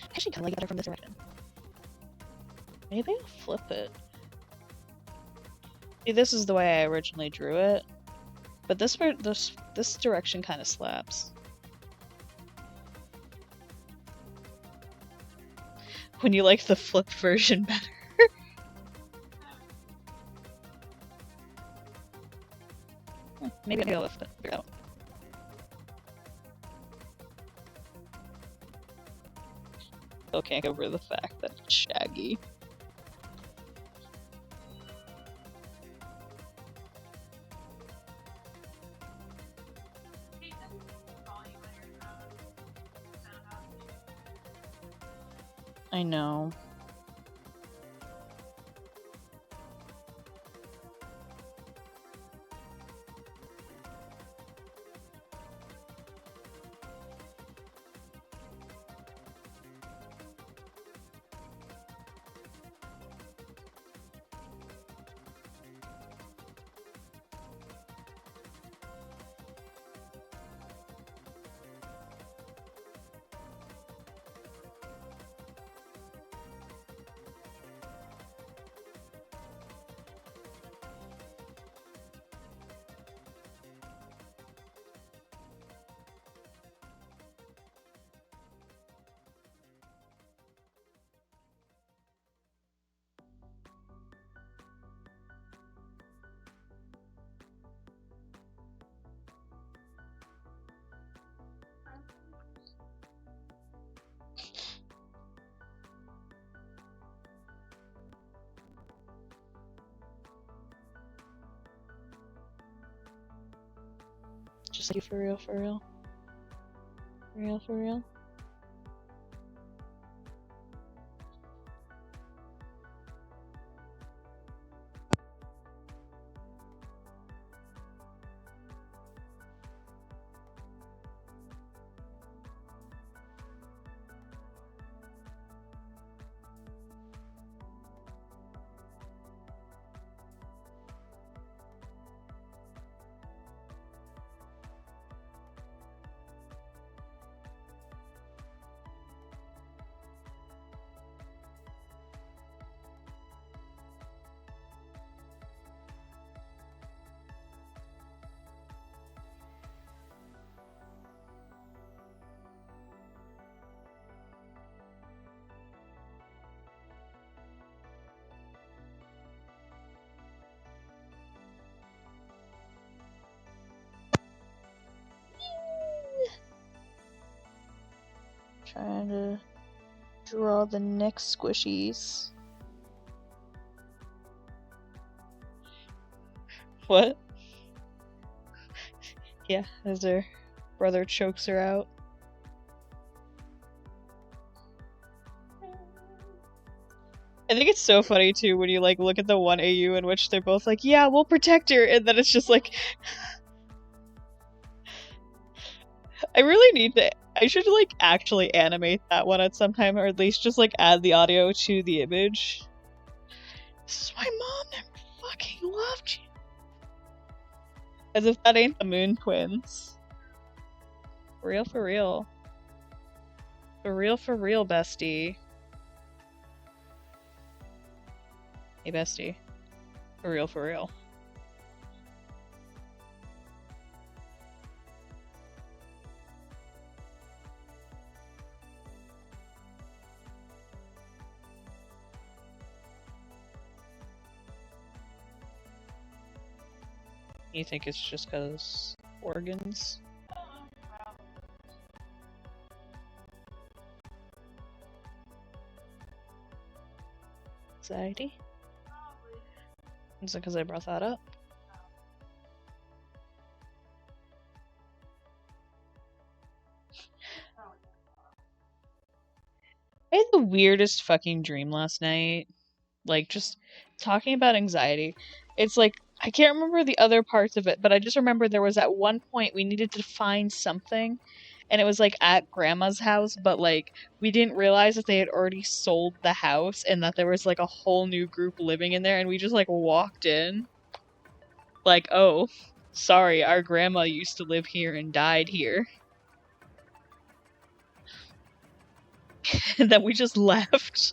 I actually kind of like it better from this direction. Maybe I'll flip it. See, this is the way I originally drew it, but this direction kind of slaps. When you like the flipped version better. Maybe I'll lift it out. Still can't get over the fact that it's shaggy. I know. Just like you, for real, for real. For real, for real. Trying to draw the next squishies. What? Yeah, as her brother chokes her out. I think it's so funny too when you like look at the one AU in which they're both like, yeah, we'll protect her, and then it's just like I really need to I should like actually animate that one at some time, or at least just like add the audio to the image. This is why Mom never fucking loved you. As if that ain't the Moon Twins. For real, for real. For real, bestie. Hey, bestie. For real, for real. You think it's just because organs? Anxiety? Is it because I brought that up? I had the weirdest fucking dream last night. Like, just talking about anxiety. It's like, I can't remember the other parts of it, but I just remember there was at one point we needed to find something, and it was like at Grandma's house, but like, we didn't realize that they had already sold the house and that there was like a whole new group living in there, and we just like walked in. Like, oh, sorry, our grandma used to live here and died here. And then we just left.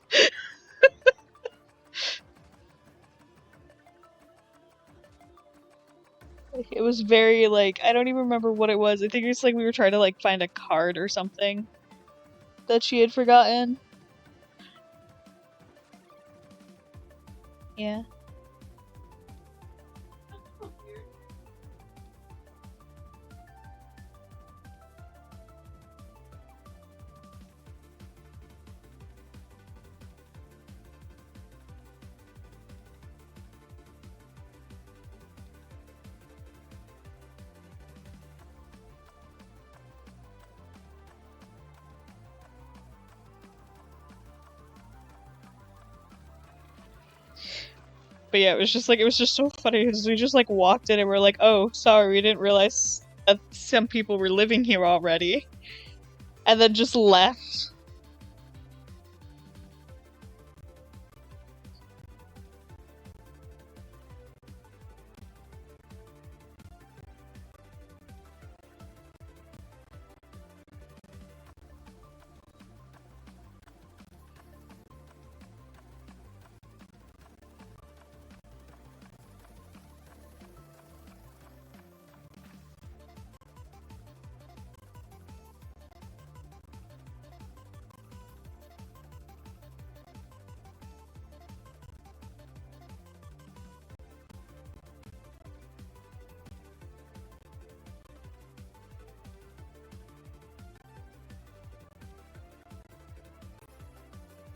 It was very, like, I don't even remember what it was. I think it's like we were trying to, like, find a card or something that she had forgotten. Yeah. But yeah, it was just so funny because we just like walked in and we're like, oh, sorry, we didn't realize that some people were living here already. And then just left.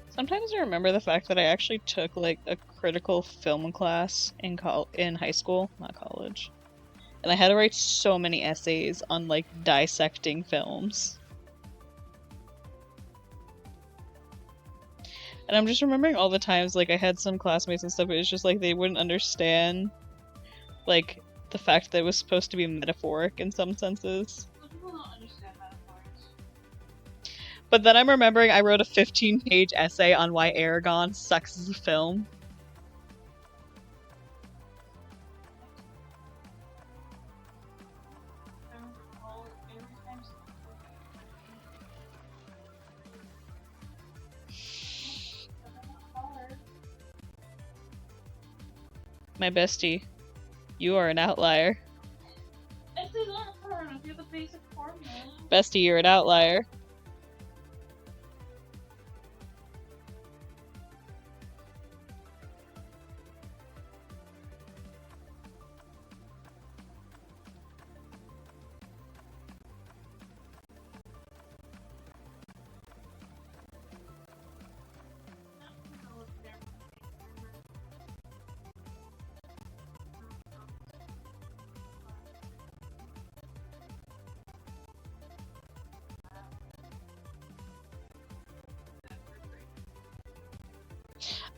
Sometimes I remember the fact that I actually took like a critical film class in high school, not college. And I had to write so many essays on like dissecting films. And I'm just remembering all the times like I had some classmates and stuff, it was just like they wouldn't understand like the fact that it was supposed to be metaphoric in some senses. Some people don't understand metaphors. But then I'm remembering I wrote a 15-page essay on why Aragon sucks as a film. Every time My bestie, you are an outlier. essays aren't hard if you have the basic formula. Bestie, you're an outlier.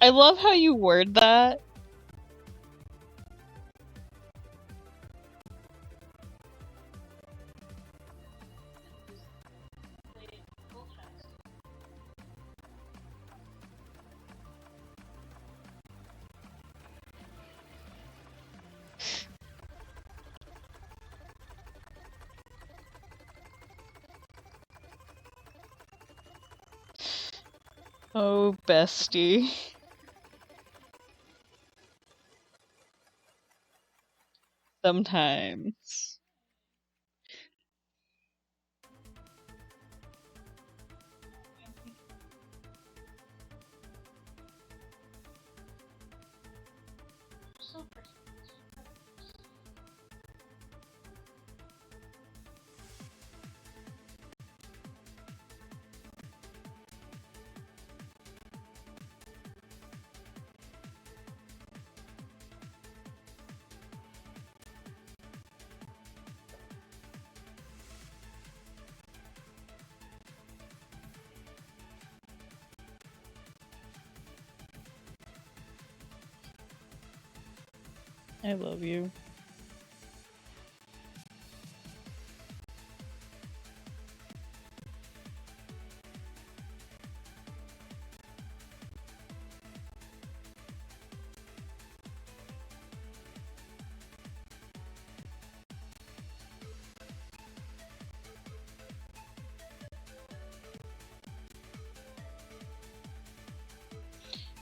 I love how you word that. Oh, bestie. Sometimes. So personal. I love you.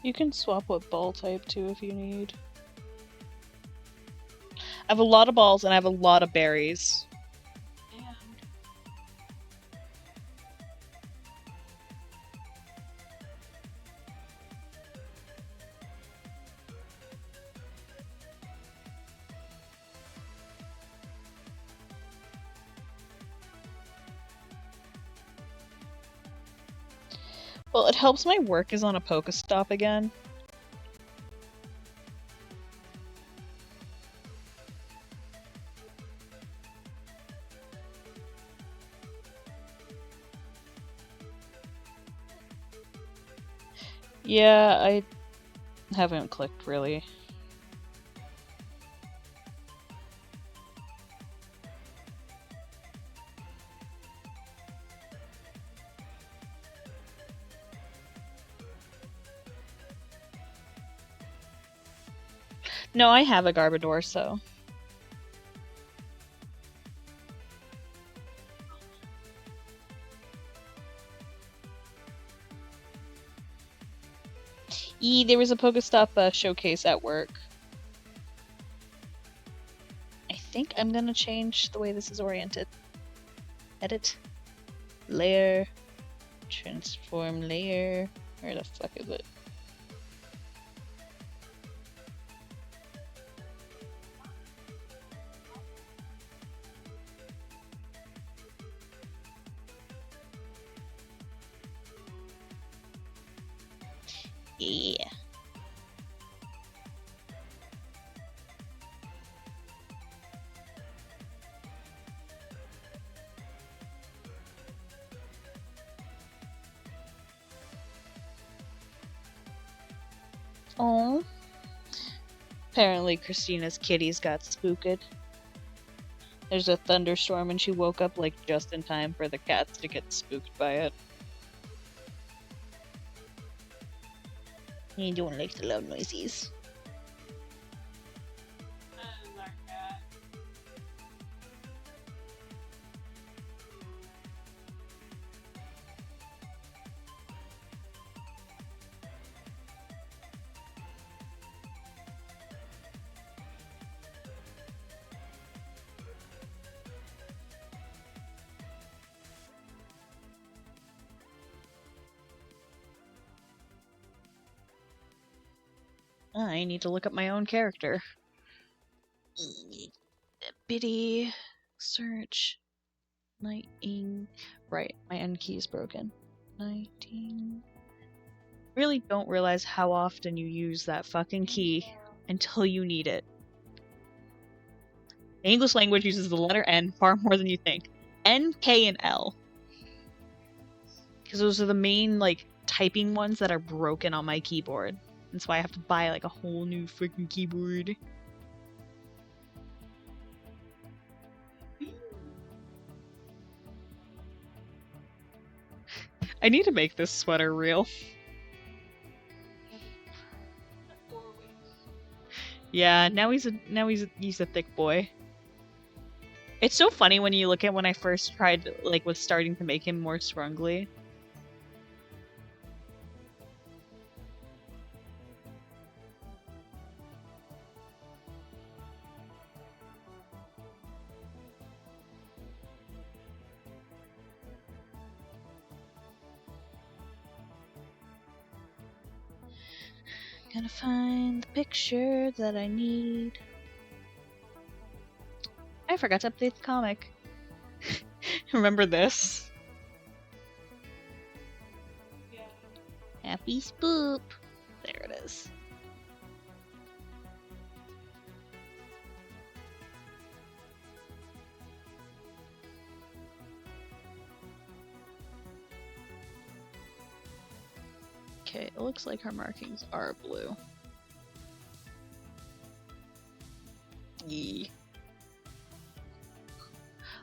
You can swap what ball type too if you need. I have a lot of balls and I have a lot of berries. And Well, it helps my work is on a Pokestop again. Yeah, I haven't clicked really. No, I have a Garbodor, so. There was a Pokestop showcase at work. I think I'm gonna change the way this is oriented. Edit. Layer. Transform layer. Where the fuck is it? Yeah. Oh. Apparently Christina's kitties got spooked. There's a thunderstorm and she woke up like just in time for the cats to get spooked by it. You don't like the loud noises. Like that. I need to look up my own character. Biddy. Search. Nighting. Right, my end key is broken. 19. Really don't realize how often you use that fucking key until you need it. The English language uses the letter N far more than you think. N, K, and L. Because those are the main, like, typing ones that are broken on my keyboard. That's why I have to buy, like, a whole new freaking keyboard. I need to make this sweater real. Yeah, now he's a thick boy. It's so funny when you look at when I first tried, like, was starting to make him more scrungly. Gotta find the picture that I need. I forgot to update the comic. Remember this? Yeah. Happy Spoop. There it is. Okay, it looks like her markings are blue. Yee.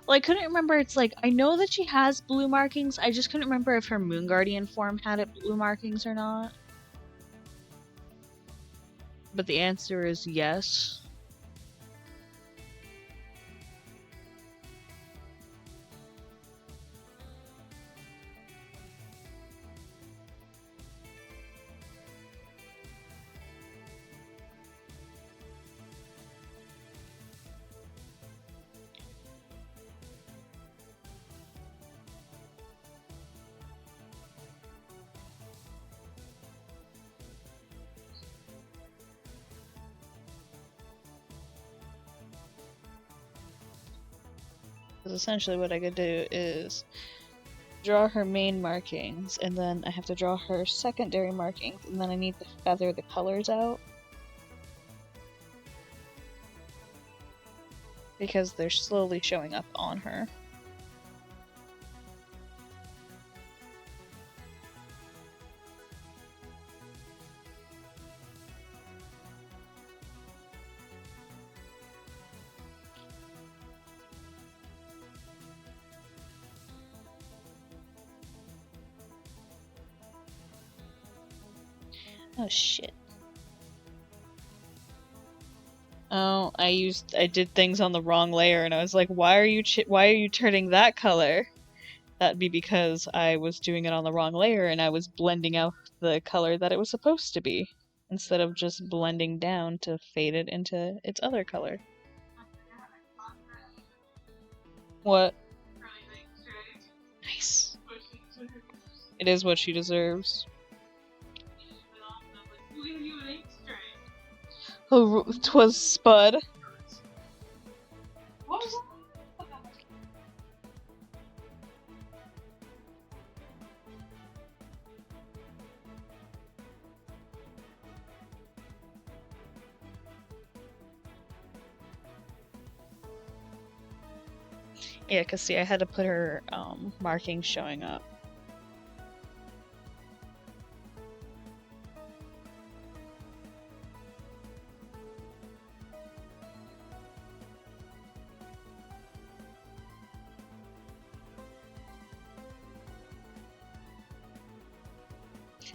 Well, I couldn't remember. It's like, I know that she has blue markings. I just couldn't remember if her Moon Guardian form had it blue markings or not. But the answer is yes. Because essentially what I could do is draw her main markings, and then I have to draw her secondary markings, and then I need to feather the colors out. Because they're slowly showing up on her. Oh shit. Oh, I did things on the wrong layer, and I was like, why are you turning that color? That'd be because I was doing it on the wrong layer, and I was blending out the color that it was supposed to be, instead of just blending down to fade it into its other color. What? Nice. It is what she deserves. Oh, 'twas Spud. What was that? Yeah, because see, I had to put her markings showing up.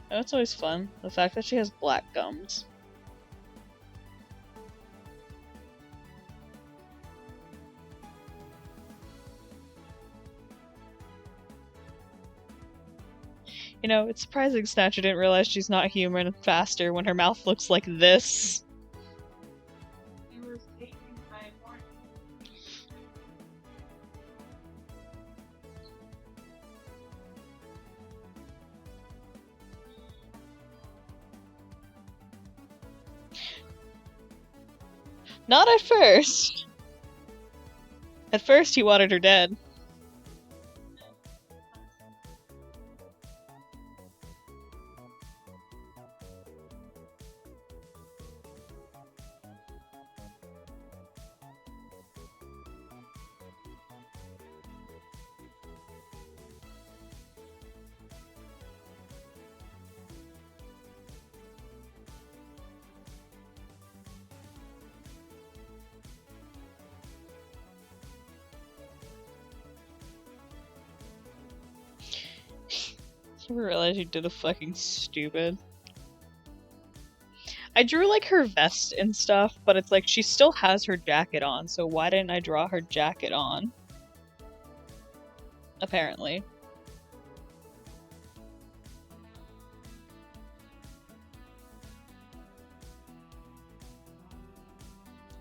That's always fun. The fact that she has black gums. You know, it's surprising Snatcher didn't realize she's not human faster when her mouth looks like this. He was taken by a morning. Not at first. At first, he wanted her dead. I realized you did a fucking stupid. I drew like her vest and stuff, but it's like she still has her jacket on, so why didn't I draw her jacket on? Apparently.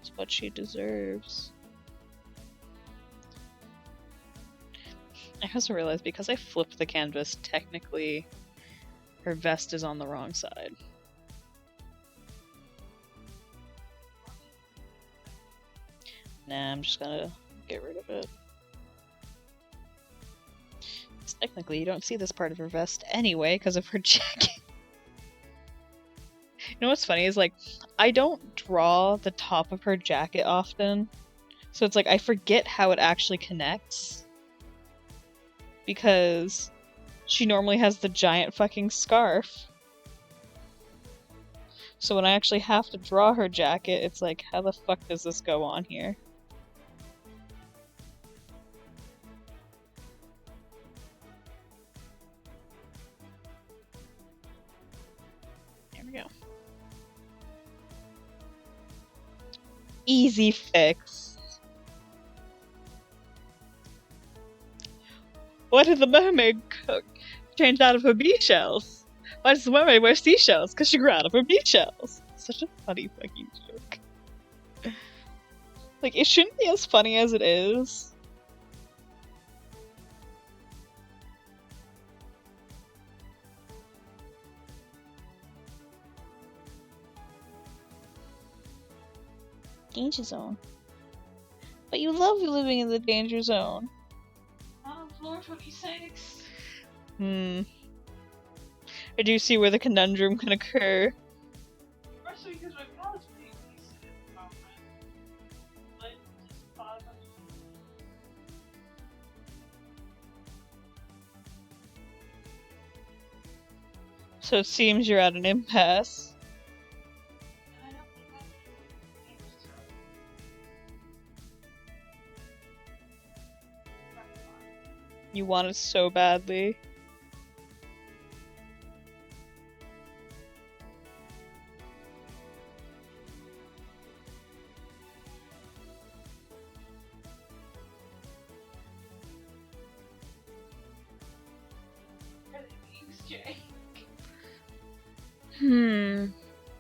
It's what she deserves. I also realized because I flipped the canvas, technically her vest is on the wrong side. Nah, I'm just gonna get rid of it. 'Cause technically, you don't see this part of her vest anyway because of her jacket. You know what's funny is like, I don't draw the top of her jacket often, so it's like I forget how it actually connects. Because she normally has the giant fucking scarf. So when I actually have to draw her jacket, it's like, how the fuck does this go on here? There we go. Easy fix. What did the mermaid cook change out of her beach shells? Why does the mermaid wear seashells? Because she grew out of her beach shells. Such a funny fucking joke. Like, it shouldn't be as funny as it is. Danger zone. But you love living in the danger zone. On floor 26. I do see where the conundrum can occur. Especially because my pallette's being decent at the moment. Like, just bottom. So it seems you're at an impasse. And I don't think that's dangerous to her. You want it so badly.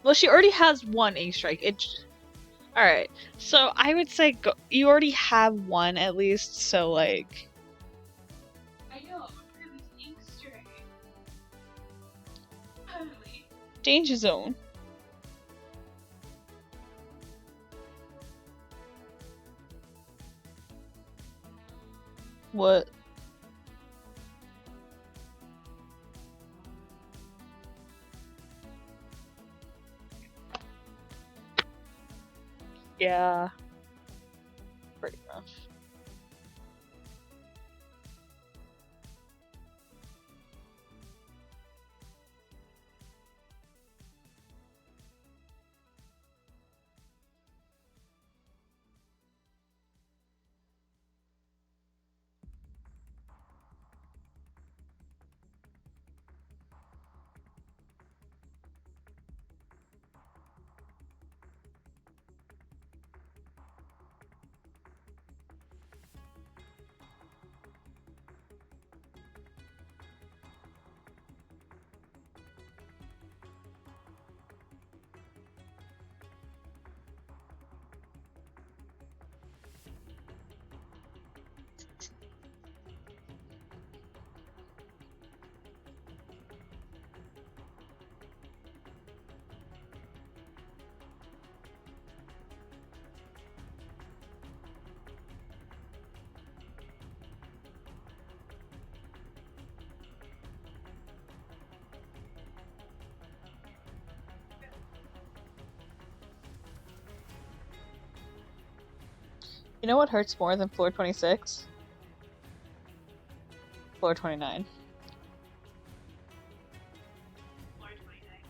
Well, she already has one ink strike. Alright. So I would say you already have one at least, so like. I know, but for this ink strike. Totally. Danger zone. What? Yeah. Pretty rough. You know what hurts more than floor 26? Floor 29. Floor 29.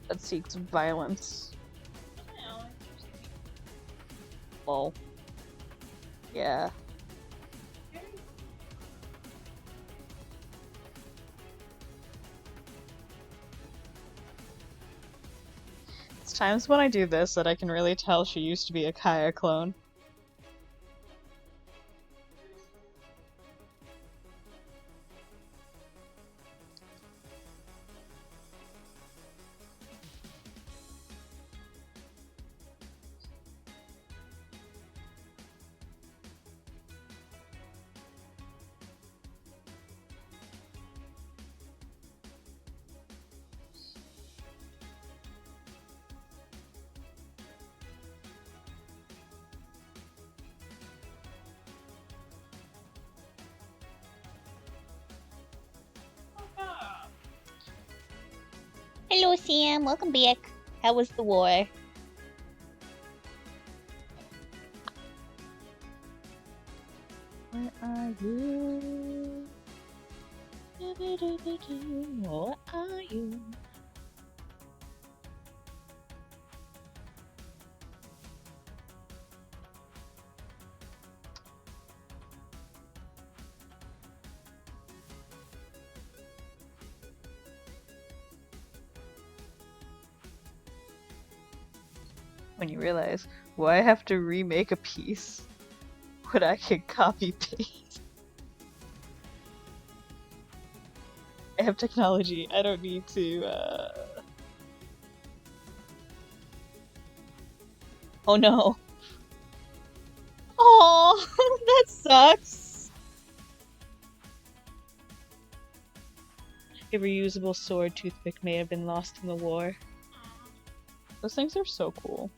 That seeks violence. Oh, Lol. Yeah. It's times when I do this that I can really tell she used to be a Kaya clone. Hello, Sam. Welcome back. How was the war? Where are you? Where are you? When you realize, why I have to remake a piece when I can copy paste? I have technology. I don't need to, Oh no. Oh, that sucks. A reusable sword toothpick may have been lost in the war. Those things are so cool.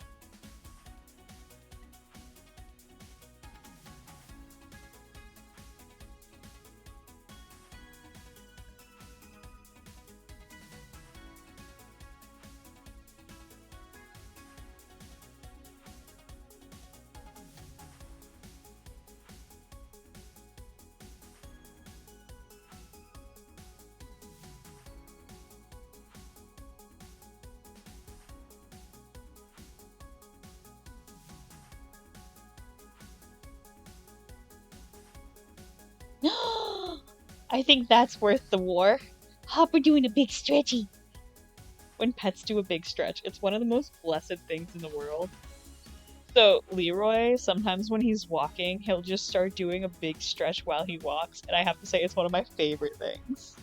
I think that's worth the war. Hopper doing a big stretchy. When pets do a big stretch, it's one of the most blessed things in the world. So Leroy, sometimes when he's walking, he'll just start doing a big stretch while he walks, and I have to say it's one of my favorite things.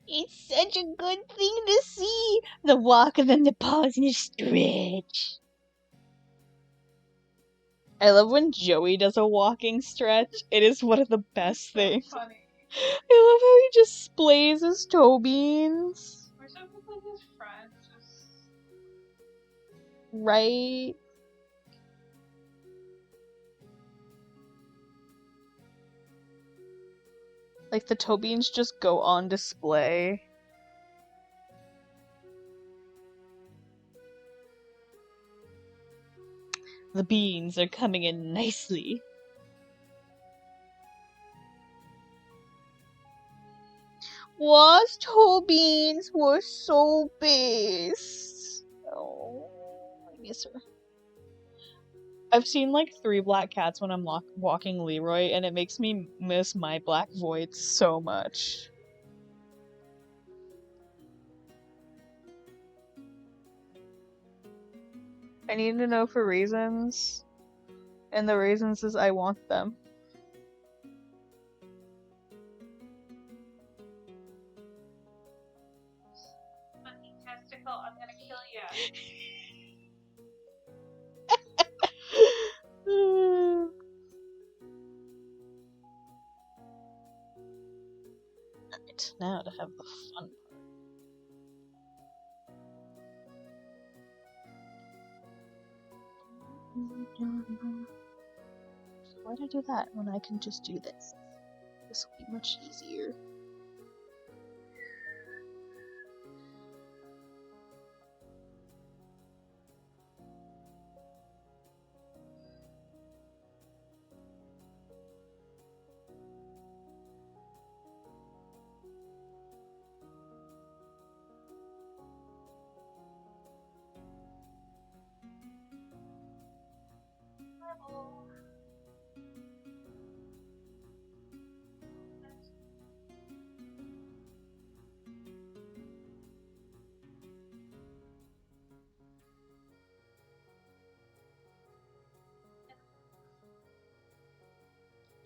It's such a good thing to see. The walk and then the pause and the stretch. I love when Joey does a walking stretch. It is one of the best things. Funny. I love how he just splays his toe beans. We're so good with his friends. Just Right? Like the toe beans just go on display. The beans are coming in nicely. Was Tobin's were so best. Oh, I miss her. I've seen like 3 black cats when I'm walking Leroy, and it makes me miss my black voids so much. I need to know for reasons, and the reasons is I want them. Monkey testicle, I'm gonna kill you. Alright, now to have the fun part. Why'd I do that when I can just do this? This will be much easier.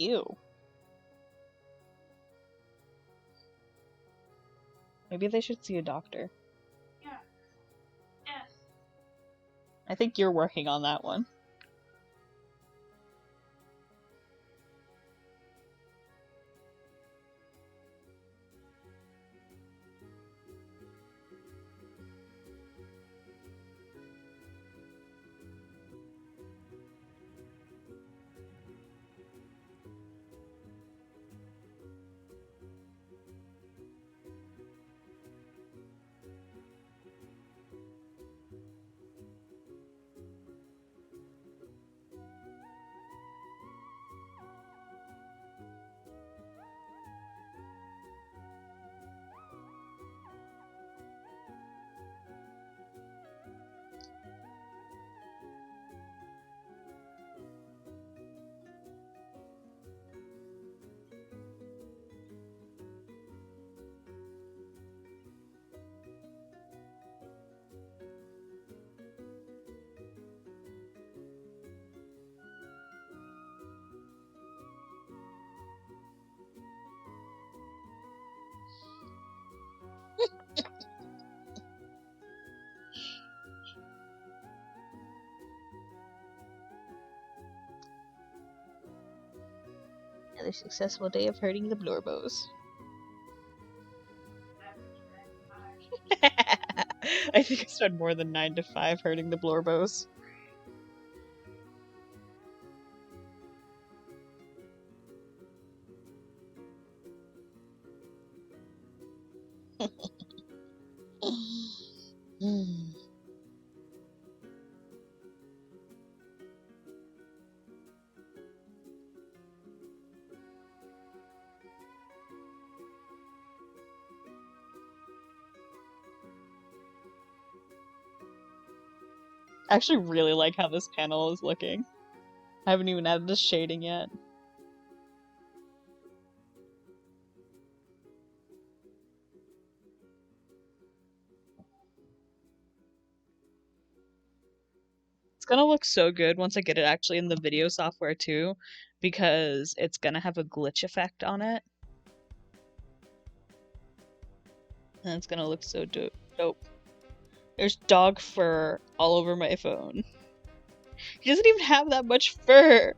Ew. Maybe they should see a doctor. Yeah. Yes. I think you're working on that one. Another successful day of herding the Blorbos. I think I spent more than 9 to 5 herding the Blorbos. I actually really like how this panel is looking. I haven't even added the shading yet. It's gonna look so good once I get it actually in the video software too, because it's gonna have a glitch effect on it. And it's gonna look so dope. There's dog fur all over my phone. He doesn't even have that much fur.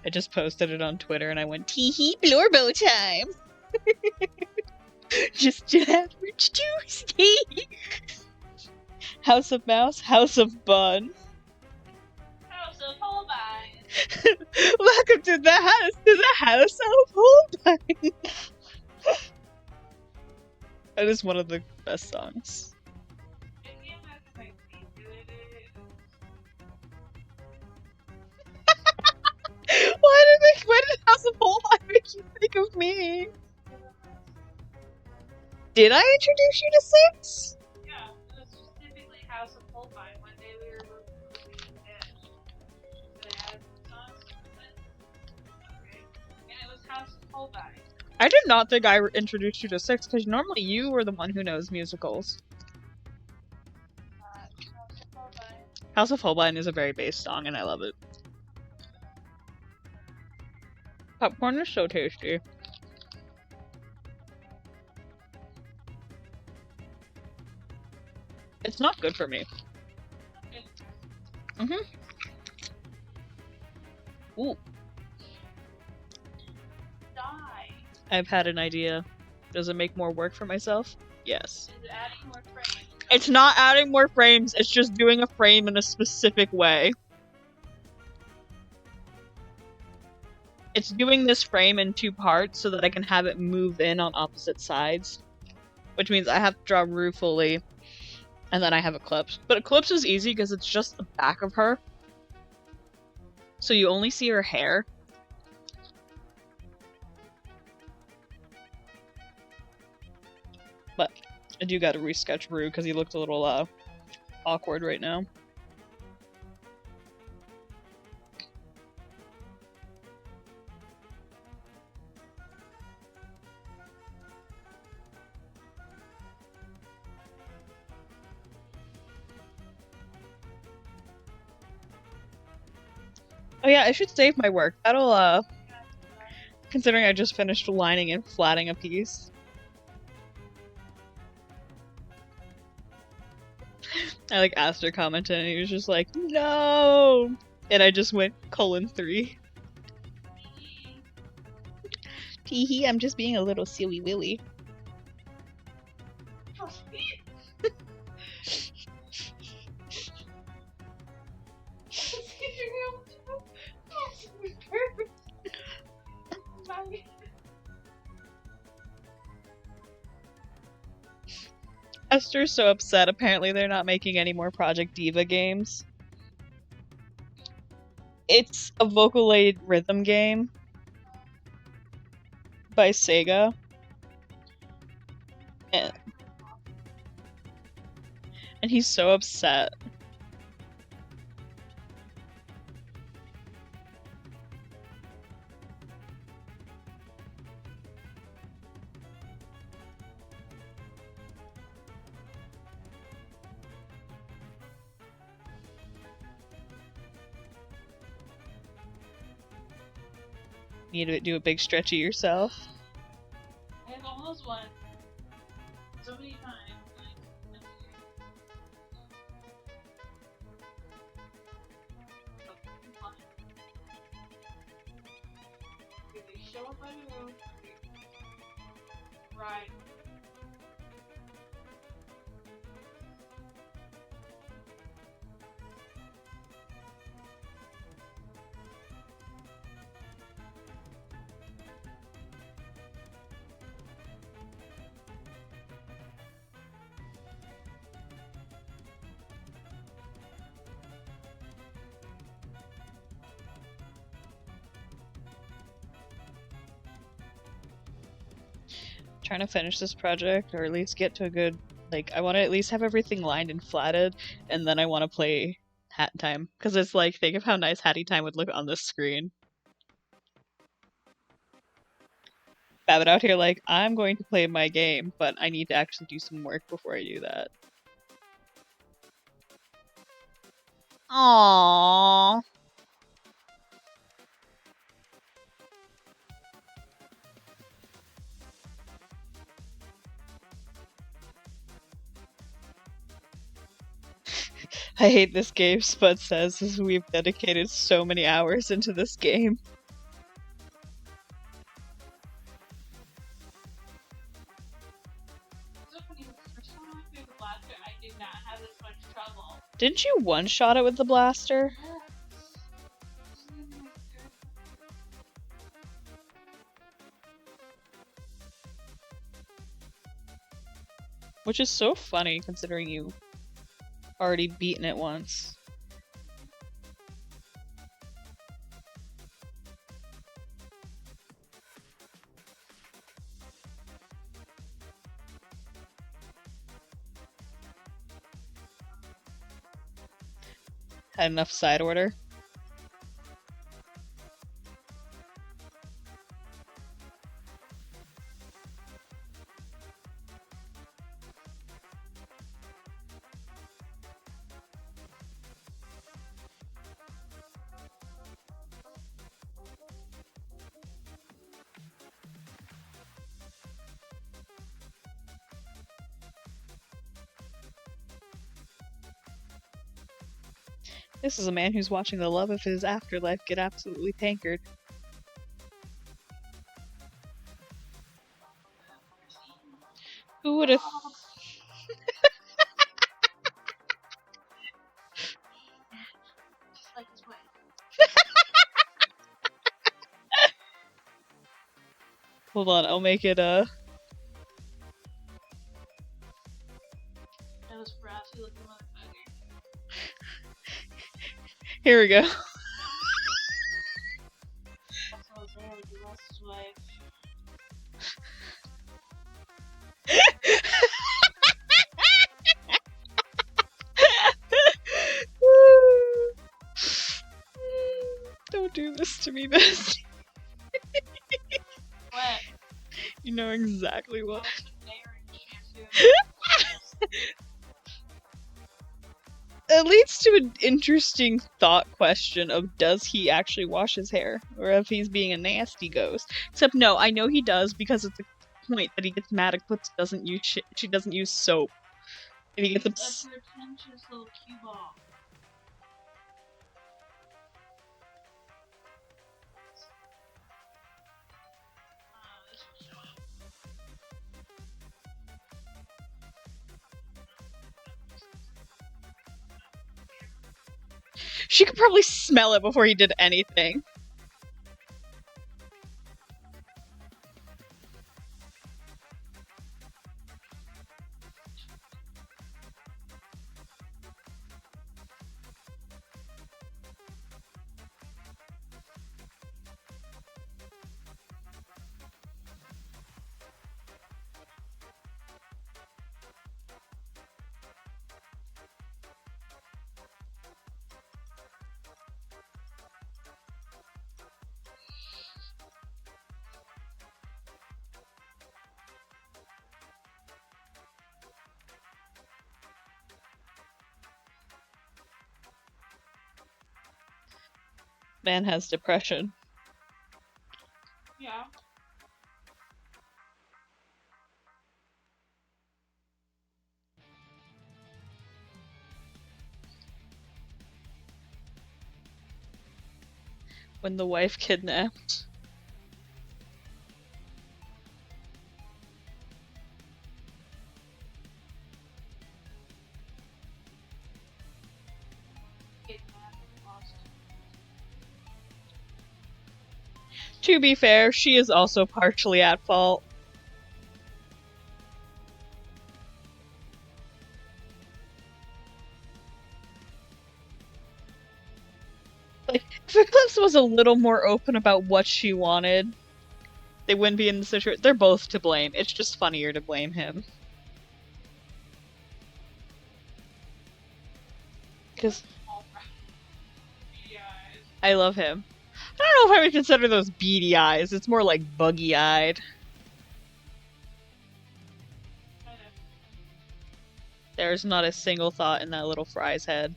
I just posted it on Twitter and I went, tee-hee, Blorbo time! Just an average Tuesday! House of Mouse, House of Bun. House of Holbein. Welcome to the house of Holbein! That is one of the best songs. Why did House of Holbein make you think of me? Did I introduce you to Six? Yeah, it was specifically House of Holbein. One day we were looking at Dish. And I had songs from it. Okay. And it was House of Holbein. I did not think I introduced you to Six, because normally you were the one who knows musicals. House of Holbein. House of Holbein is a very bass song, and I love it. Popcorn is so tasty. It's not good for me. Ooh. Die. I've had an idea. Does it make more work for myself? Yes. Is it adding more frames? It's not adding more frames, it's just doing a frame in a specific way. It's doing this frame in 2 parts so that I can have it move in on opposite sides. Which means I have to draw Rue fully, and then I have Eclipse. But Eclipse is easy because it's just the back of her. So you only see her hair. But I do gotta resketch Rue because he looked a little awkward right now. Oh yeah, I should save my work. That'll, considering I just finished lining and flatting a piece. I like asked her comment and he was just like, no! And I just went :3. Teehee, I'm just being a little silly willy. Esther's so upset. Apparently they're not making any more Project Diva games. It's a Vocaloid rhythm game by Sega. And he's so upset. Need to do a big stretchy yourself. I have almost won so many times. They show up on the room. Right. Trying to finish this project, or at least get to a good, like, I want to at least have everything lined and flatted, and then I want to play Hat Time. Because it's like, think of how nice Hattie Time would look on this screen. Babbitt out here like, I'm going to play my game, but I need to actually do some work before I do that. Aww. I hate this game, Spud says, as we've dedicated so many hours into this game. So funny, the first time I threw the blaster, I did not have this much trouble. Didn't you one-shot it with the blaster? Which is so funny considering you already beaten it once. Had enough side order. This is a man who's watching the love of his afterlife get absolutely tankered. Who would have... Just like his wife. Hold on, I'll make it, That was brassy looking motherfucker. Here we go. That's what I was there with the Ross's wife. Don't do this to me, Bess. What? You know exactly what. It leads to an interesting thought question of does he actually wash his hair? Or if he's being a nasty ghost. Except no, I know he does because it's a point that he gets mad at Clips doesn't use she doesn't use soap. And he gets That's upset. a pretentious little cue ball. This was fun. She could probably smell it before he did anything. Man has depression. Yeah. When the wife kidnapped. To be fair, she is also partially at fault. Like, if Eclipse was a little more open about what she wanted, they wouldn't be in the situation. They're both to blame. It's just funnier to blame him. Because I love him. I don't know if I would consider those beady eyes. It's more like buggy-eyed. There's not a single thought in that little Fry's head.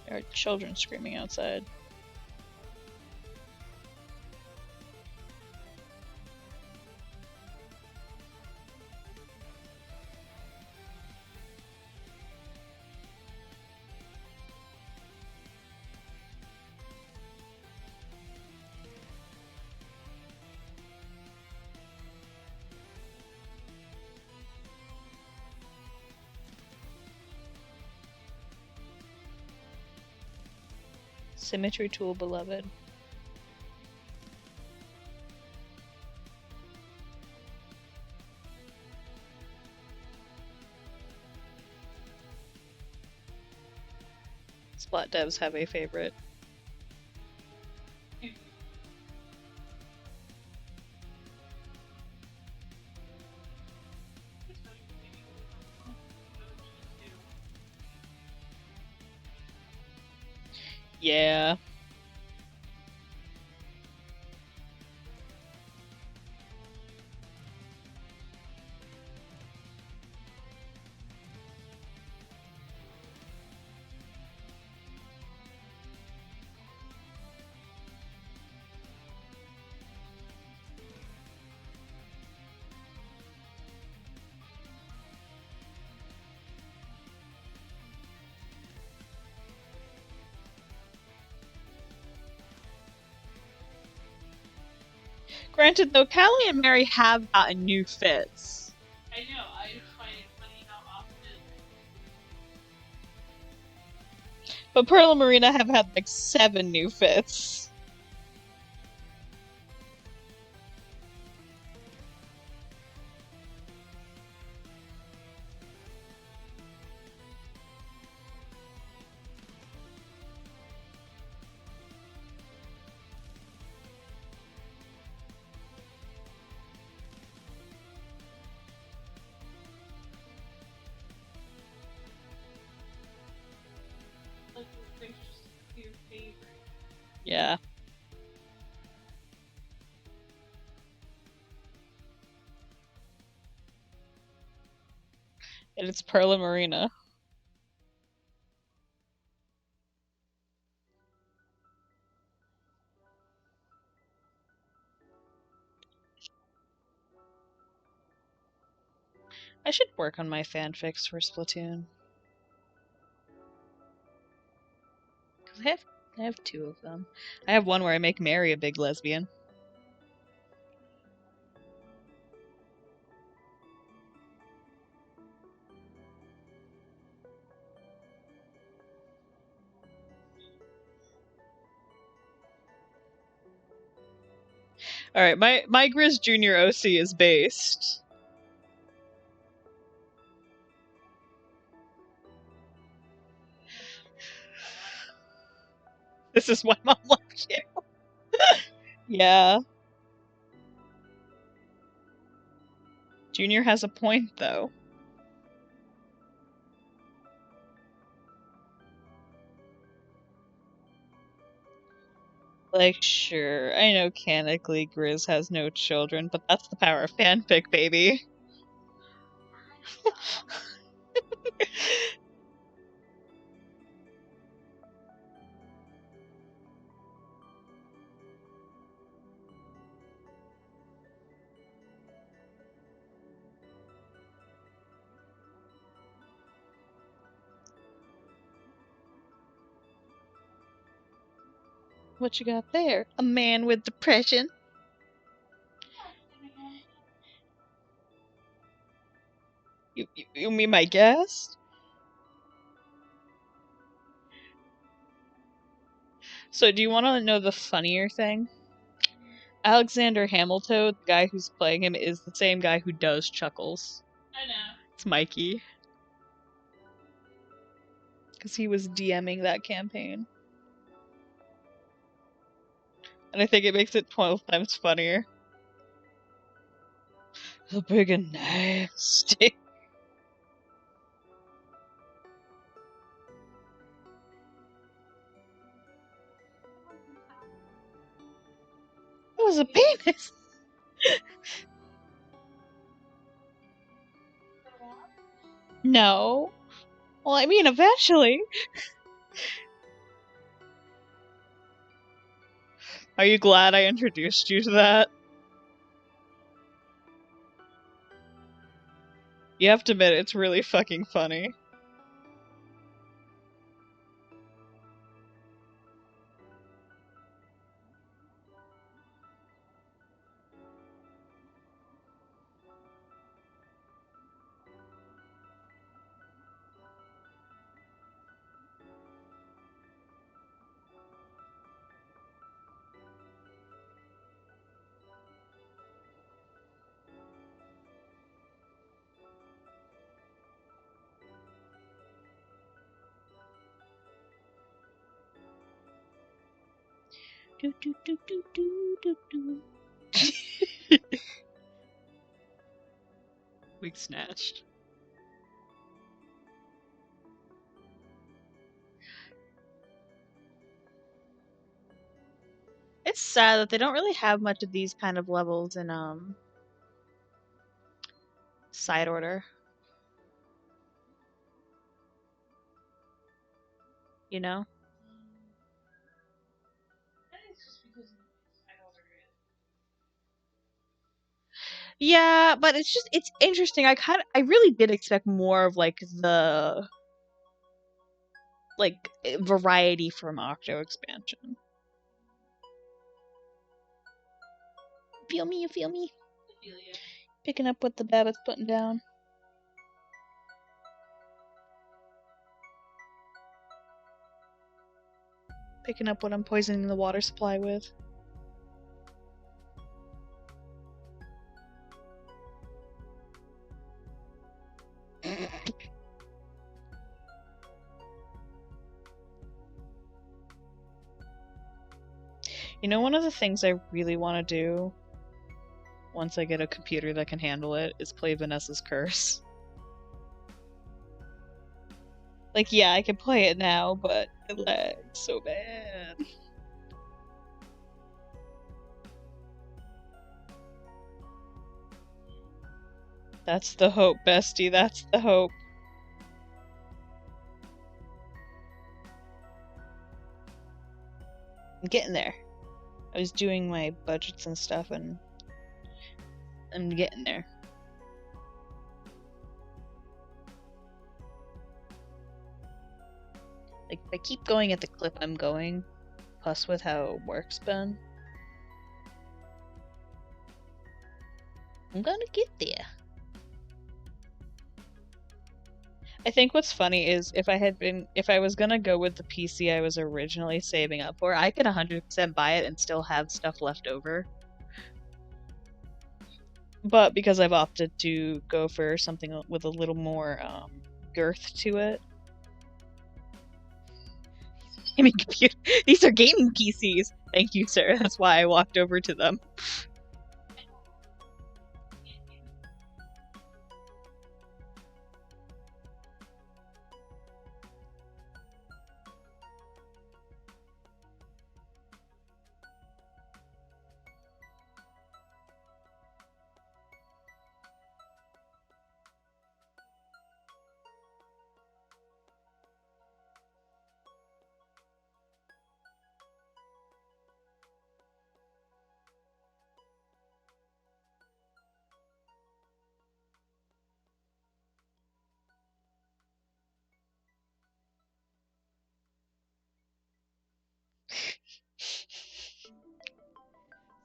There are children screaming outside. Symmetry tool, beloved. Splat devs have a favorite. Yeah. Granted, though, Callie and Mary have gotten new fits. I know, I just find it funny how often. But Pearl and Marina have had like 7 new fits. Like, there's just a clear favorite. Yeah. And it's Pearl and Marina. I should work on my fanfics for Splatoon. Cause I have 2 of them. I have one where I make Mary a big lesbian. Alright, my Grizz Junior OC is based. This is why Mom left you. Yeah. Junior has a point, though. Like, sure, I know canonically Grizz has no children, but that's the power of fanfic, baby. What you got there? A man with depression? You mean my guest? So, do you want to know the funnier thing? Alexander Hamilton, the guy who's playing him, is the same guy who does Chuckles. I know. It's Mikey. Because he was DMing that campaign. And I think it makes it 12 times funnier. So big and nasty. It was a penis! No. Well, I mean, eventually. Are you glad I introduced you to that? You have to admit, it's really fucking funny. Do, do, do, do, do, do, do. Wig snatched. It's sad that they don't really have much of these kind of levels in side order. You know? I think it's just because I know they're good. Yeah, but it's interesting. I really did expect more of like the variety from Octo expansion. Feel me, you feel me? I feel you. Picking up what the Babbitt's putting down. Picking up what I'm poisoning the water supply with. You know, one of the things I really want to do once I get a computer that can handle it is play Vanessa's Curse. Like, yeah, I can play it now, but it lags so bad. That's the hope, bestie. That's the hope. I'm getting there. I was doing my budgets and stuff, and I'm getting there. Like, if I keep going at the clip I'm going, plus with how work's been, I'm gonna get there. I think what's funny is if I was gonna go with the PC I was originally saving up for, I could 100% buy it and still have stuff left over. But because I've opted to go for something with a little more girth to it. Gaming computer. These are gaming PCs. Thank you, sir. That's why I walked over to them.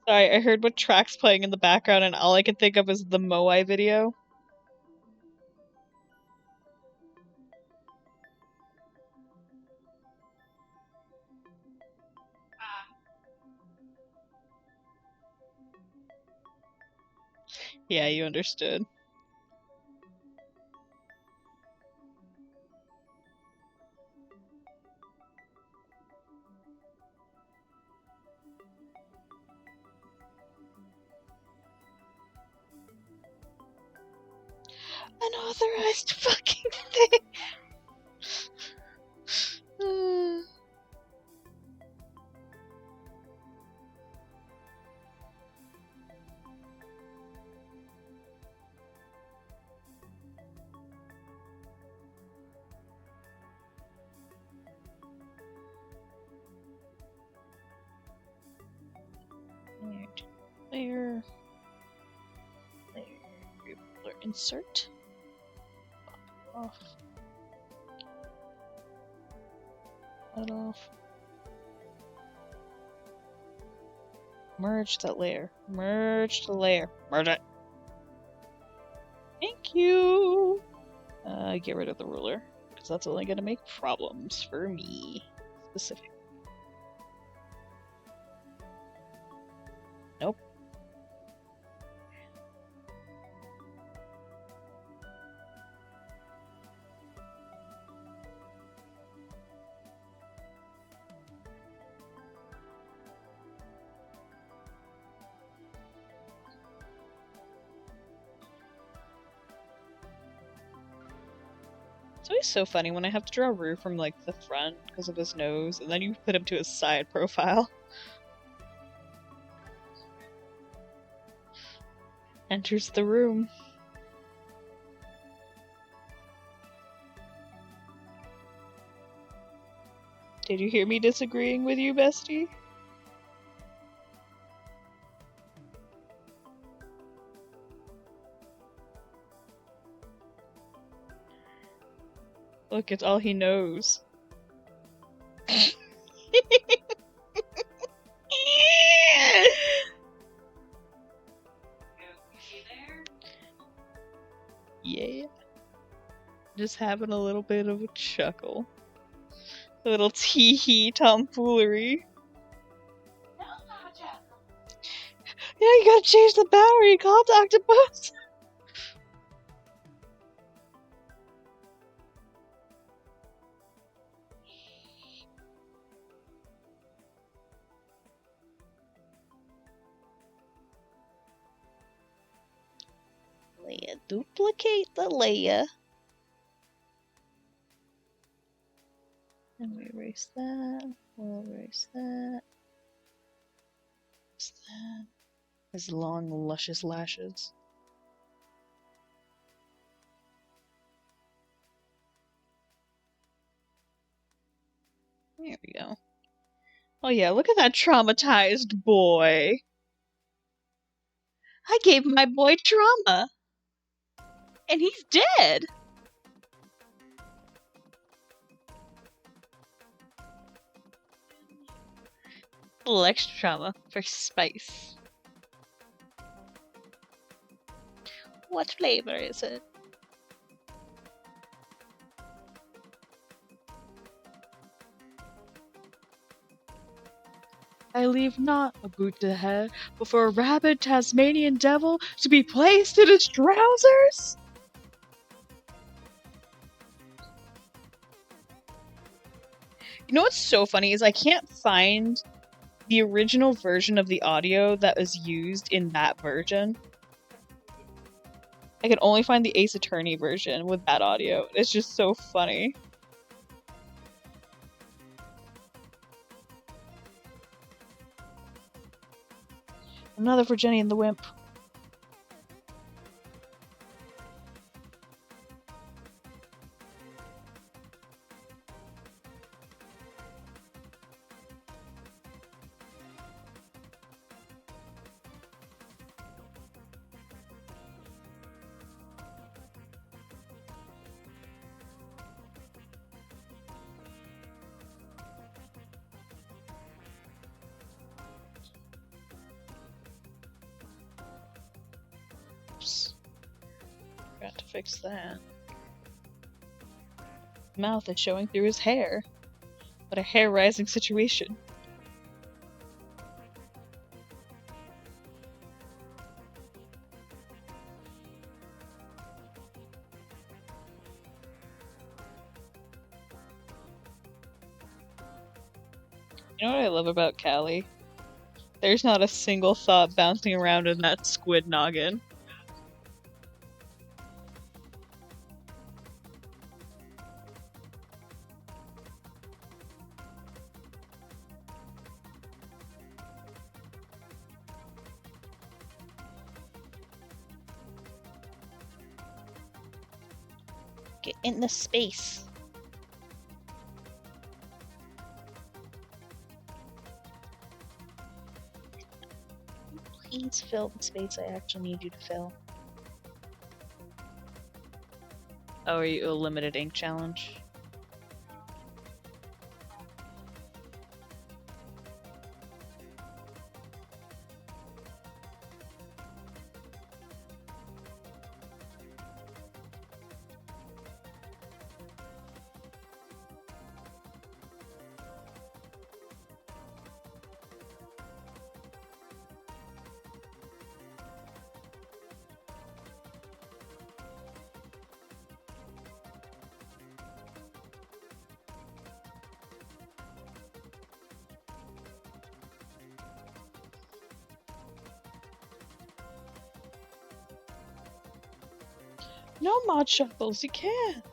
Sorry, I heard what track's playing in the background, and all I could think of is the Moai video. Yeah, you understood. Unauthorized fucking thing. Layer, insert, off, that off, merge that layer, merge the layer, merge it. Thank you. Get rid of the ruler, because that's only going to make problems for me, specifically. Nope. It's always so funny when I have to draw Rue from like the front because of his nose, and then you put him to his side profile. Enters the room. Did you hear me disagreeing with you, bestie? Look, it's all he knows. Yeah. Just having a little bit of a chuckle. A little tee-hee tomfoolery. No, it's not a chuckle. Yeah, you gotta change the battery. Call Octopus. Leia, duplicate the Leia. And we erase that. We'll erase that. Erase that. His long, luscious lashes. There we go. Oh yeah, look at that traumatized boy. I gave my boy trauma. And he's dead. A little extra trauma for spice. What flavor is it? I leave not a boot to head before a rabid Tasmanian devil to be placed in his trousers? You know what's so funny is I can't find the original version of the audio that was used in that version. I can only find the Ace Attorney version with that audio. It's just so funny. Another for Jenny and the Wimp. Forgot to fix that. His mouth is showing through his hair. What a hair-rising situation. You know what I love about Callie? There's not a single thought bouncing around in that squid noggin. Get in the space. Please fill the space I actually need you to fill. Oh, are you a limited ink challenge? No mod shuffles, you can't.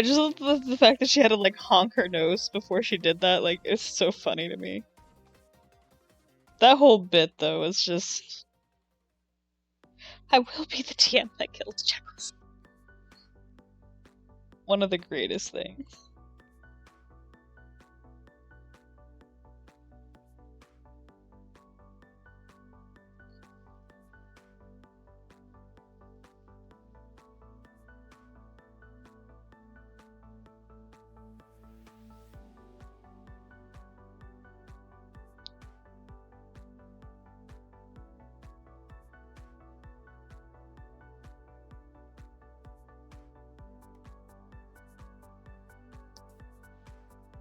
I just love the fact that she had to like honk her nose before she did that. Like, it's so funny to me. That whole bit though is just. I will be the TM that kills Giles. One of the greatest things.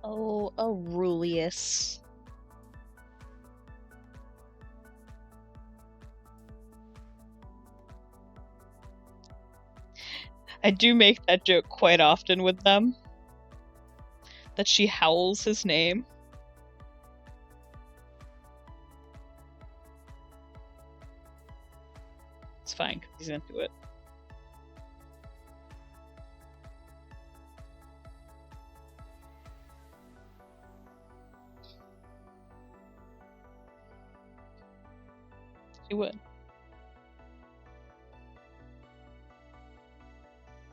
Oh, Aurelius. I do make that joke quite often with them. That she howls his name. It's fine, because he's into it. She would.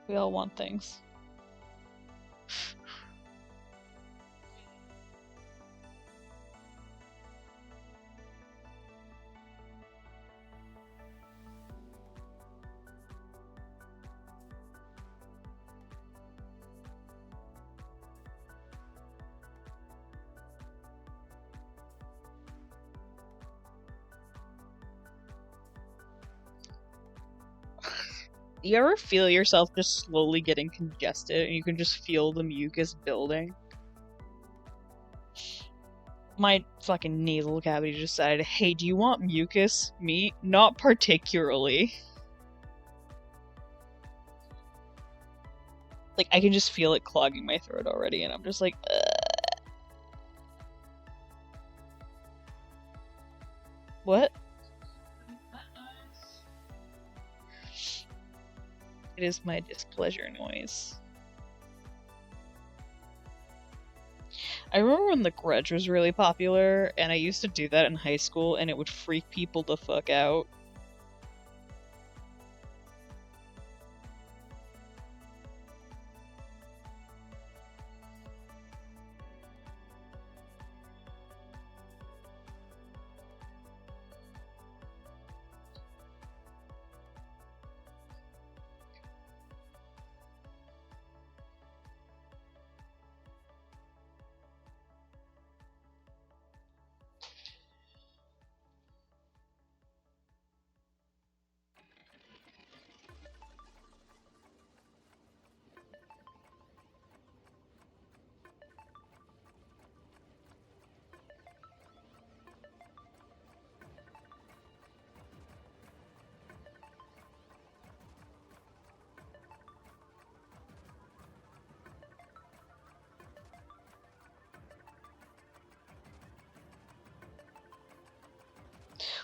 We all want things. You ever feel yourself just slowly getting congested and you can just feel the mucus building? My fucking nasal cavity just decided, hey, do you want mucus? Me? Not particularly. Like, I can just feel it clogging my throat already, and I'm just like, ugh. What? It is my displeasure noise. I remember when The Grudge was really popular, and I used to do that in high school, and it would freak people the fuck out.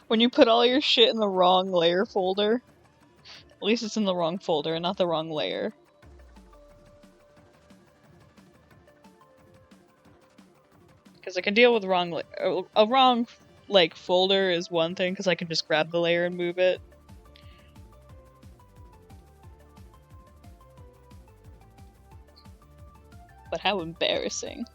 When you put all your shit in the wrong layer folder, at least it's in the wrong folder and not the wrong layer. Because I can deal with wrong a wrong like folder is one thing because I can just grab the layer and move it. But how embarrassing.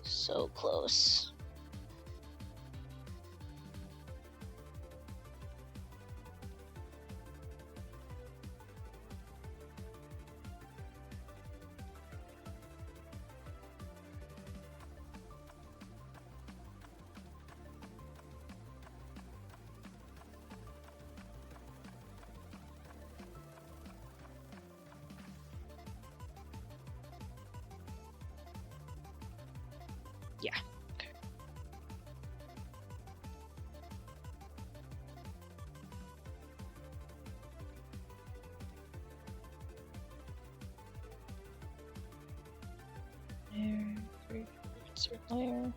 So close. Insert layer.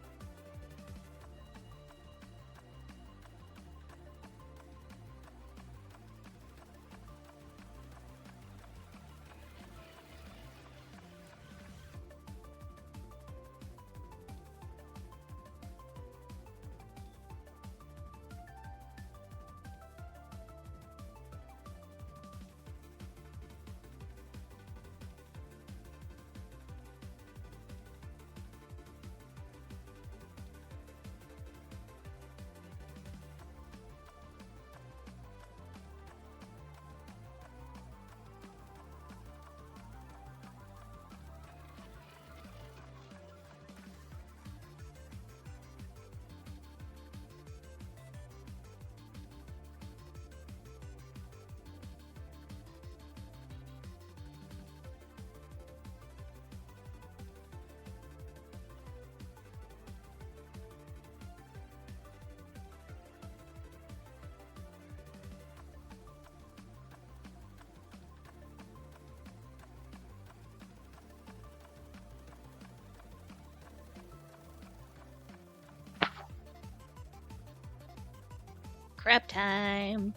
Crap time.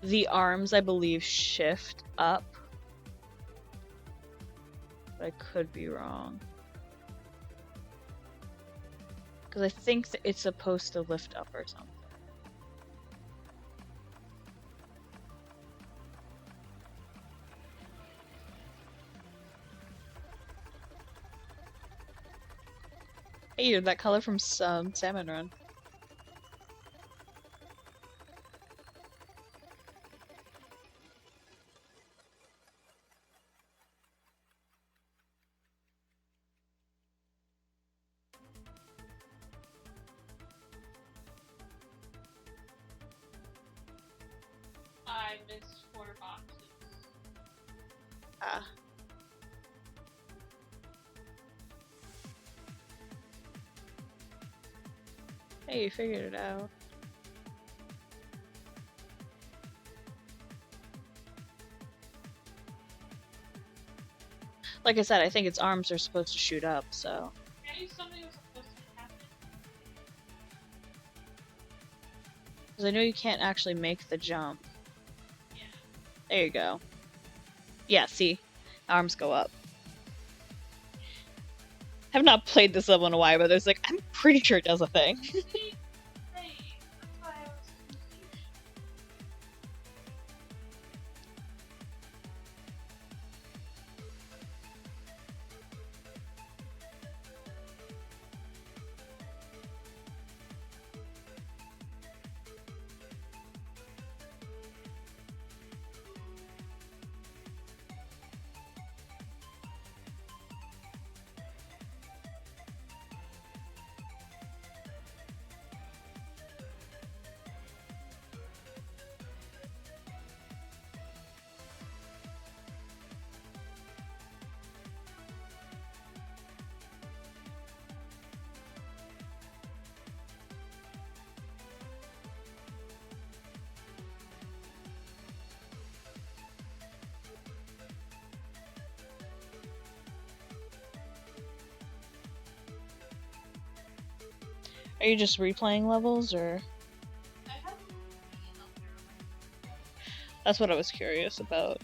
The arms, I believe, shift up. But I could be wrong. Because I think that it's supposed to lift up or something. Hey, you're that color from Salmon Run. I missed 4 boxes. Ah. Hey, you figured it out. Like I said, I think its arms are supposed to shoot up, so. I knew something was supposed to happen. Because I know you can't actually make the jump. Yeah. There you go. Yeah, see? Arms go up. I've not played this level in a while, but there's like, I'm pretty sure it does a thing. See? Hey, that's why I was confused. Are you just replaying levels, or? I haven't been up there. That's what I was curious about.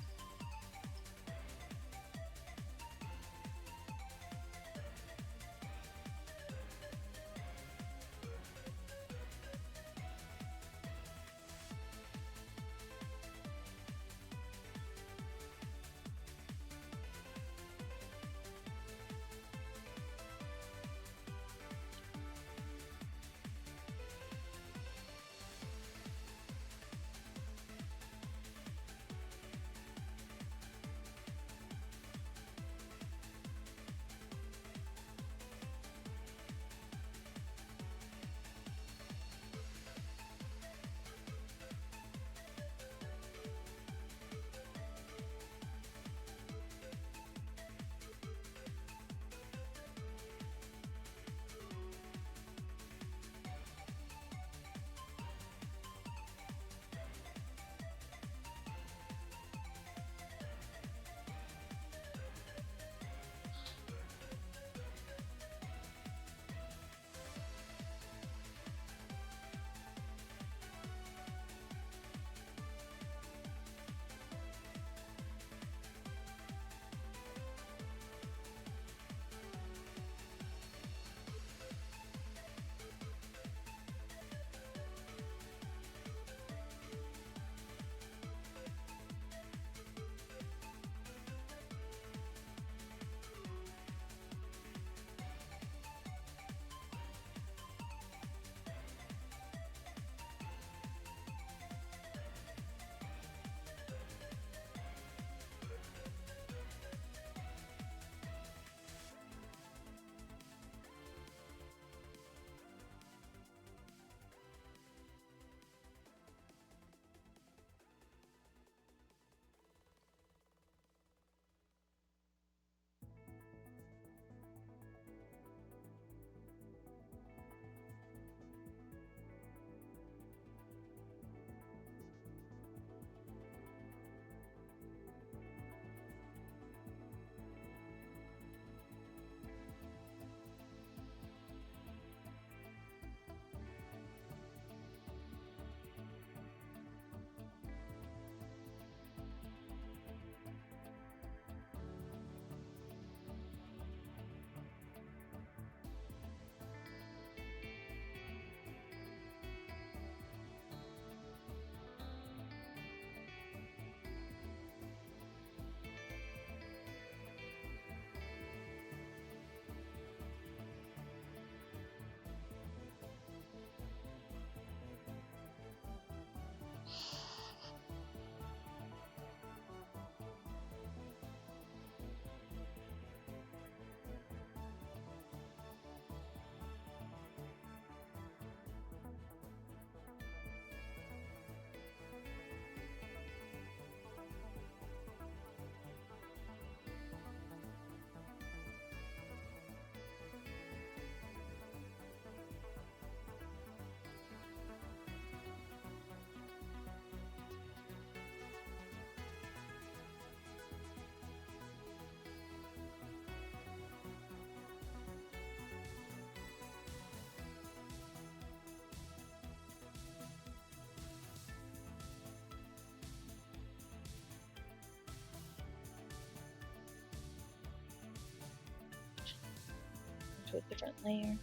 to a different layer.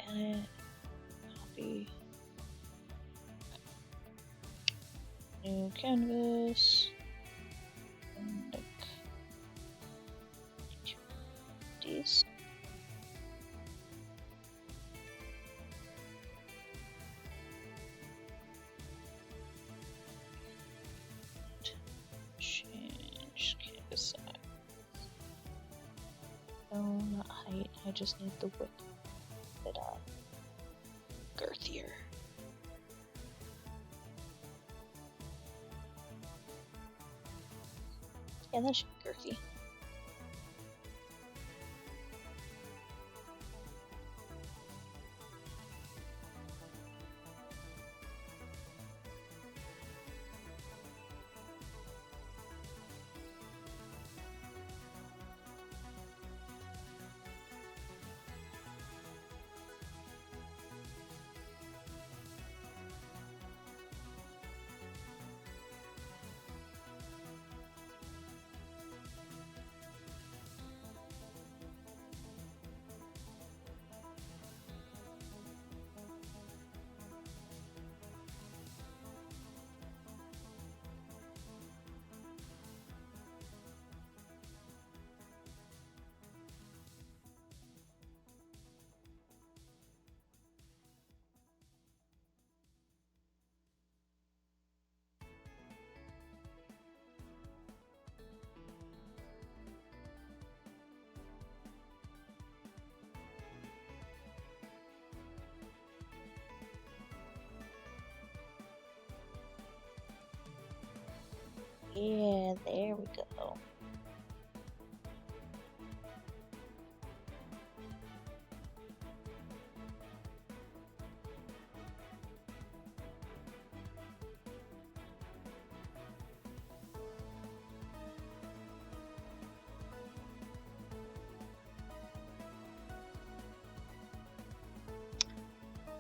Edit, copy, new canvas, and like these. Change canvas size. No, not height. I just need the width. It girthier. Yeah, that should be girthy. Yeah, there we go.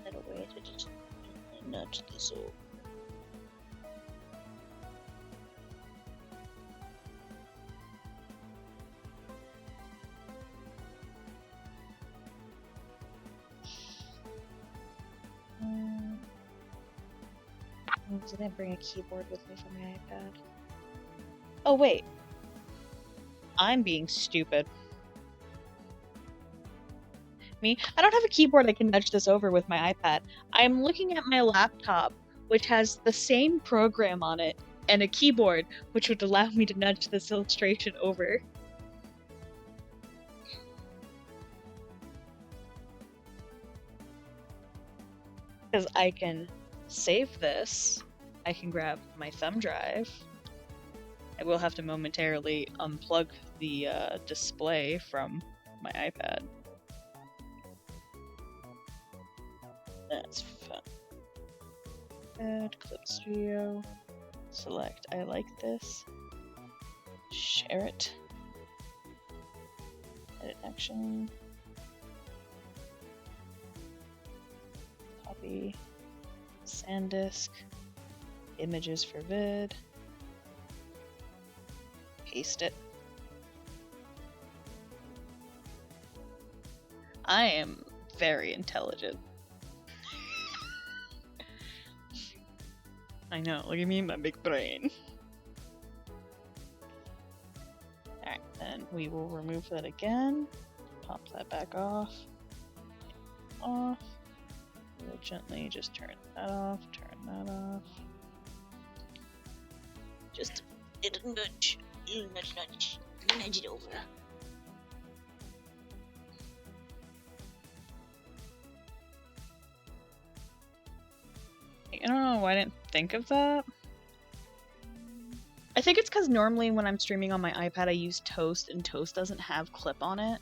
Little way to just nudge this over. I didn't bring a keyboard with me for my iPad. Oh wait, I'm being stupid. I don't have a keyboard I can nudge this over with my iPad. I'm looking at my laptop, which has the same program on it, and a keyboard, which would allow me to nudge this illustration over. Because I can save this, I can grab my thumb drive. I will have to momentarily unplug the display from my iPad. That's fun. Add Clip Studio. Select I like this. Share it. Edit action. Copy. SanDisk. Images for vid. Paste it. I am very intelligent. I know, look at me, my big brain. Alright, then we will remove that again. Pop that back off. Off. We'll gently just turn that off, turn that off. Just a little nudge, nudge it over. I don't know why I didn't think of that. I think it's because normally when I'm streaming on my iPad I use Toast, and Toast doesn't have clip on it.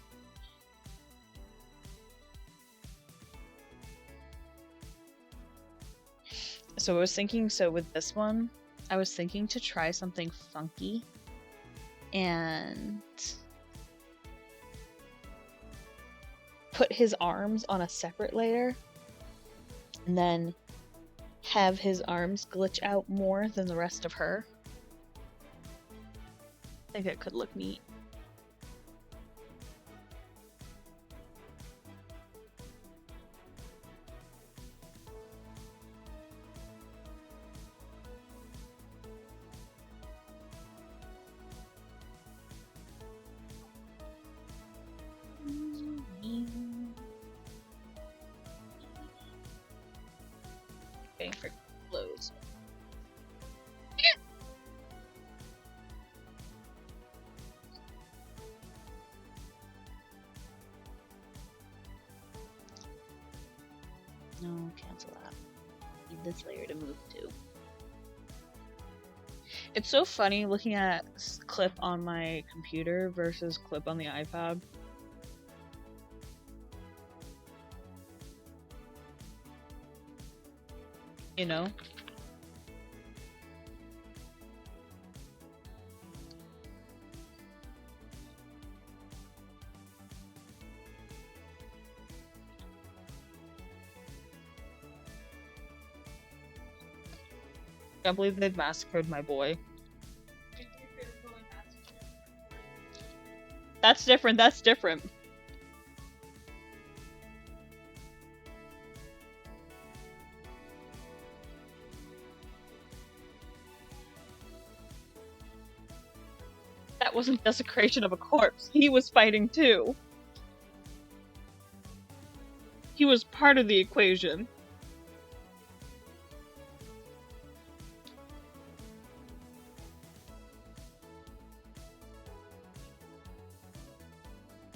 So I was thinking, with this one, I was thinking to try something funky and put his arms on a separate layer and then have his arms glitch out more than the rest of her. I think it could look neat. No, cancel that. Need this layer to move to. It's so funny looking at clip on my computer versus clip on the iPad. You know? I can't believe they've massacred my boy. That's different, that's different. That wasn't desecration of a corpse. He was fighting too. He was part of the equation.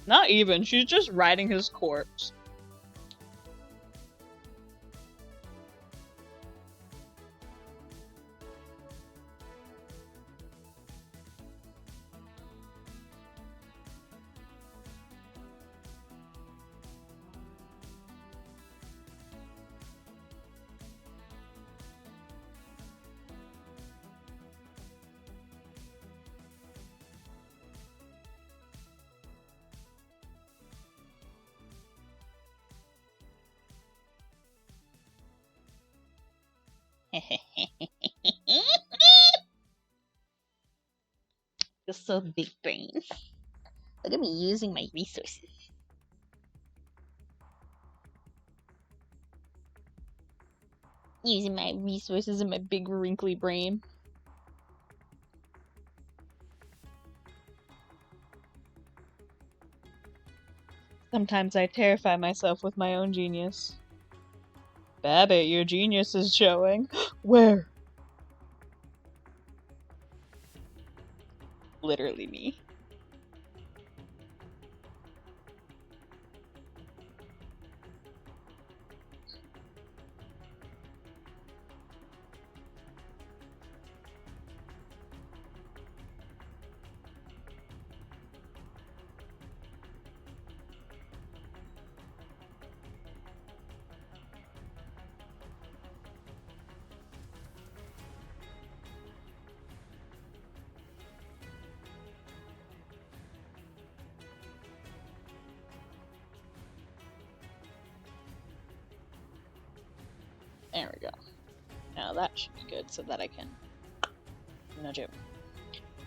Not even, she's just riding his corpse. You're so big brain. Look at me using my resources. Using my resources in my big wrinkly brain. Sometimes I terrify myself with my own genius. Babbitt, your genius is showing. Where? Literally me. There we go. Now that should be good so that I can nudge it.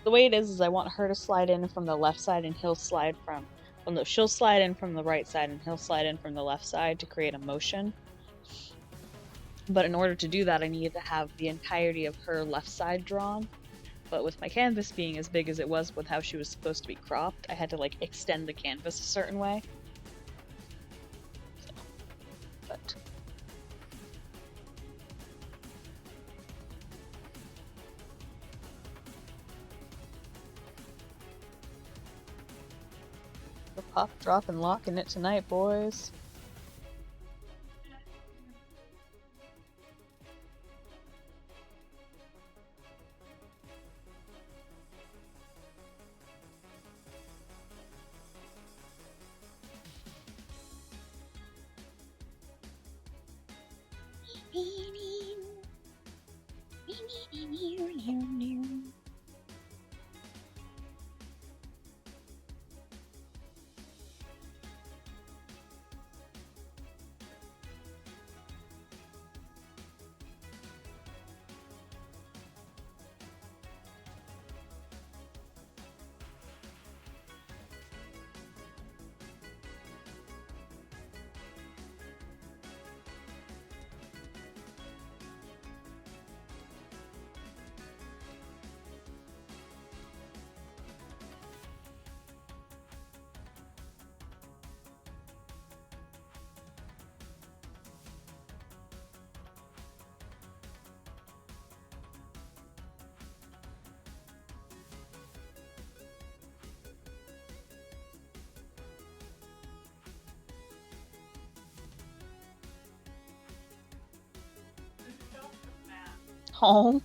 The way it is I want her to slide in from the left side and he'll slide from... Well, no, she'll slide in from the right side and he'll slide in from the left side to create a motion. But in order to do that, I needed to have the entirety of her left side drawn. But with my canvas being as big as it was with how she was supposed to be cropped, I had to, like, extend the canvas a certain way. So, but... We're pop, drop, and locking it tonight, boys. Oh.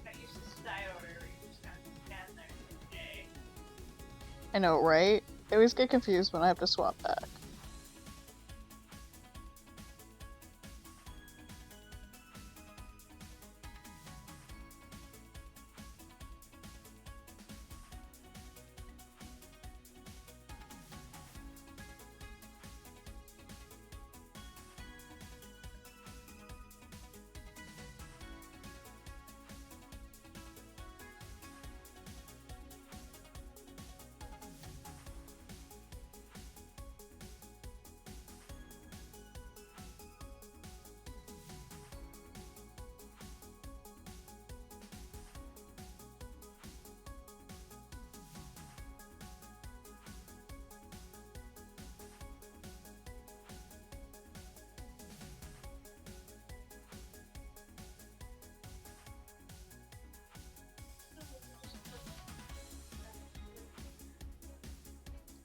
I used to style where you just kind of stand there and say, I know, right? I always get confused when I have to swap back.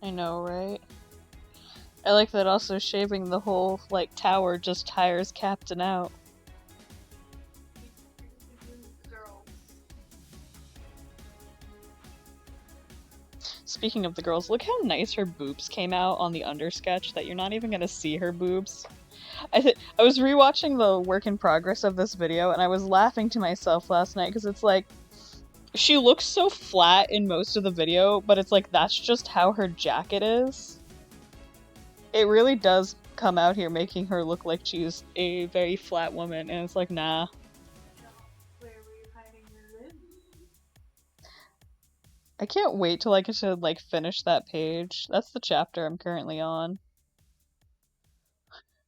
I know, right? I like that also shaving the whole, like, tower just tires Captain out. girls. Speaking of the girls, look how nice her boobs came out on the undersketch that you're not even gonna see her boobs. I was rewatching the work in progress of this video and I was laughing to myself last night because it's like she looks so flat in most of the video, but it's like that's just how her jacket is. It really does come out here making her look like she's a very flat woman, and it's like, nah. Where were you hiding your limbs? I can't wait till I get to, like, finish that page. That's the chapter I'm currently on.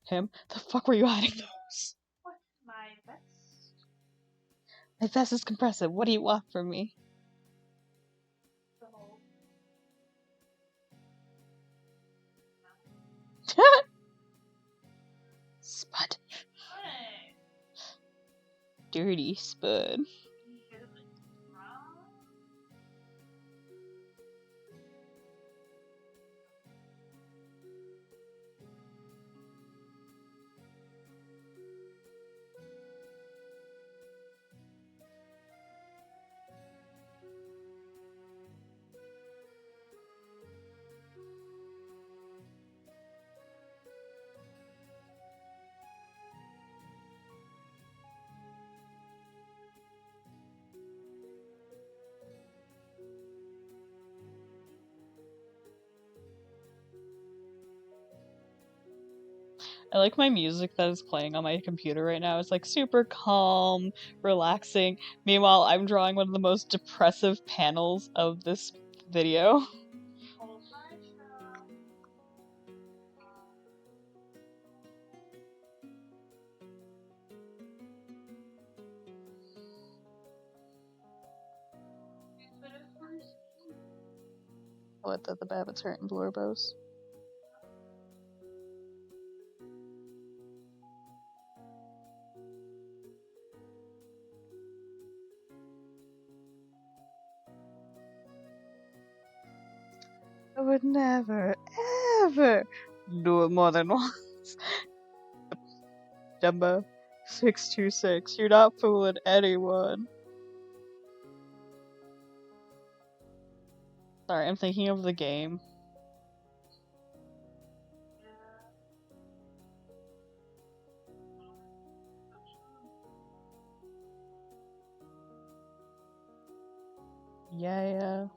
Him? The fuck were you hiding those? What? My vest? My vest is compressive. What do you want from me? The whole. Spud. What? Dirty Spud. You could have been wrong. I like my music that is playing on my computer right now. It's like super calm, relaxing. Meanwhile, I'm drawing one of the most depressive panels of this video. Hold my shot. But of course, What, that the Babbitts hurting Blorbos? I would never, ever do it more than once. Dumbo 626, you're not fooling anyone. Sorry, I'm thinking of the game. Yeah.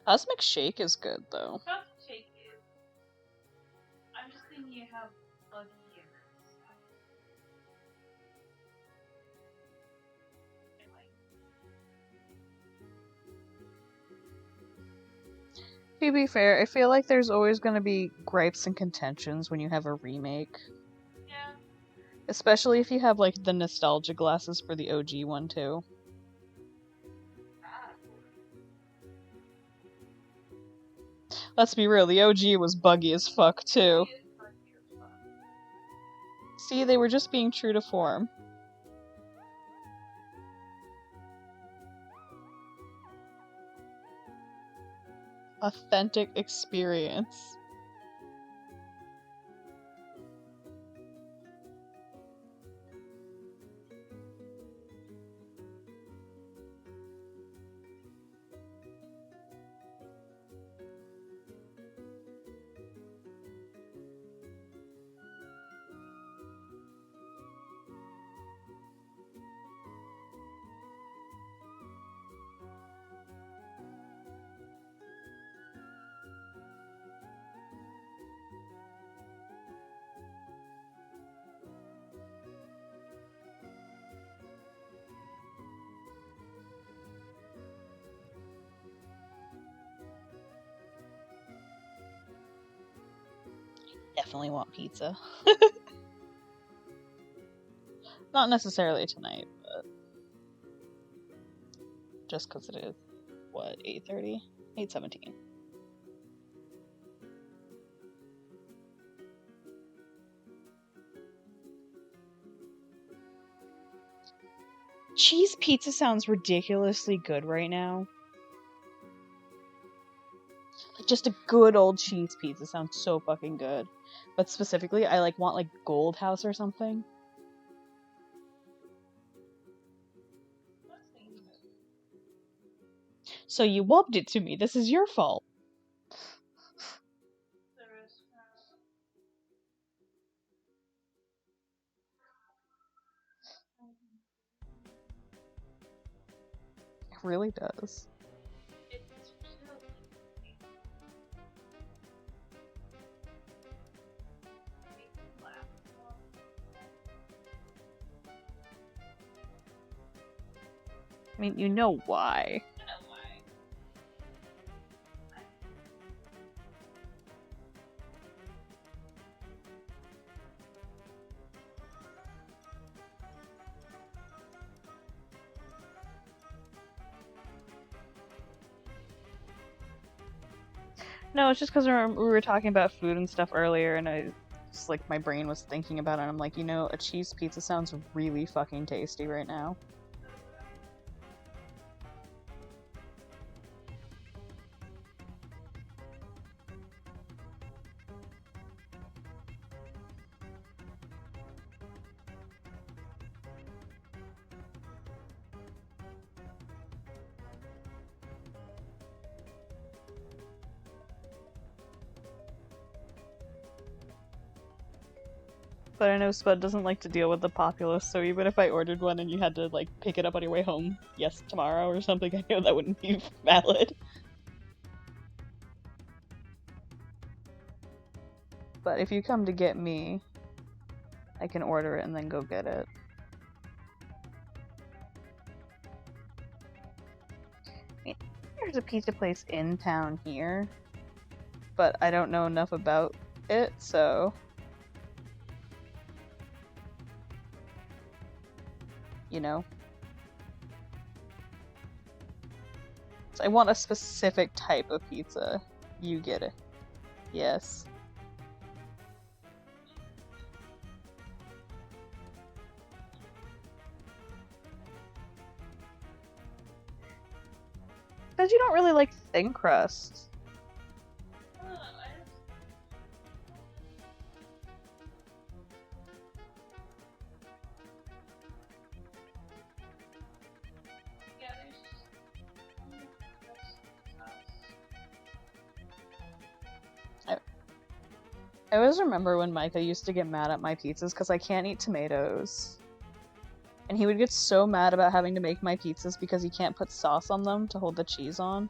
Cosmic Shake is good, though. Don't shake it. I'm just thinking you have buggy ears. To be fair, I feel like there's always going to be gripes and contentions when you have a remake. Yeah. Especially if you have, like, the nostalgia glasses for the OG one, too. Let's be real, the OG was buggy as fuck, too. See, they were just being true to form. Authentic experience. Definitely want pizza. Not necessarily tonight, but just because it is, what, 8:30? 8:17. Cheese pizza sounds ridiculously good right now. Like, just a good old cheese pizza sounds so fucking good. But specifically, I want like Gold House or something. So you wubbed it to me. This is your fault. It really does. I mean, you know why. No, it's just because we were talking about food and stuff earlier, and I just, like, my brain was thinking about it, and I'm like, you know, a cheese pizza sounds really fucking tasty right now. But I know Spud doesn't like to deal with the populace, so even if I ordered one and you had to, like, pick it up on your way home, yes, tomorrow or something, I know that wouldn't be valid. But if you come to get me, I can order it and then go get it. I mean, there's a pizza place in town here, but I don't know enough about it, so... You know? So I want a specific type of pizza. You get it. Yes. Because you don't really like thin crust. I always remember when Micah used to get mad at my pizzas because I can't eat tomatoes. And he would get so mad about having to make my pizzas because he can't put sauce on them to hold the cheese on.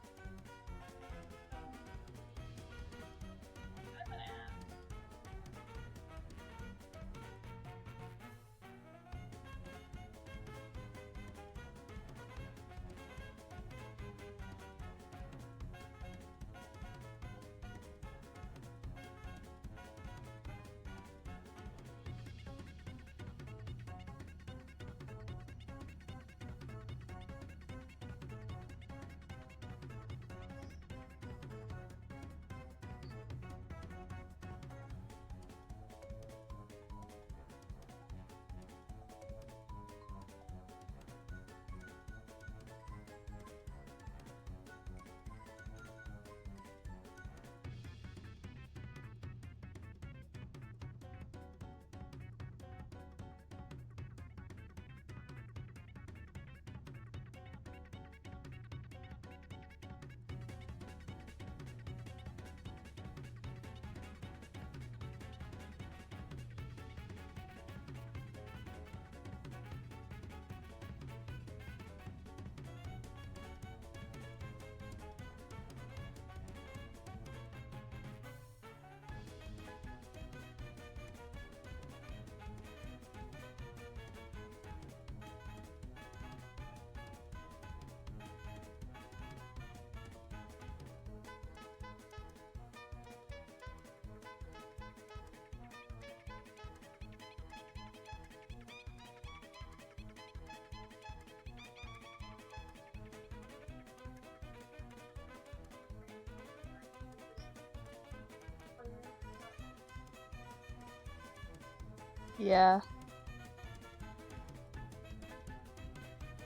Yeah.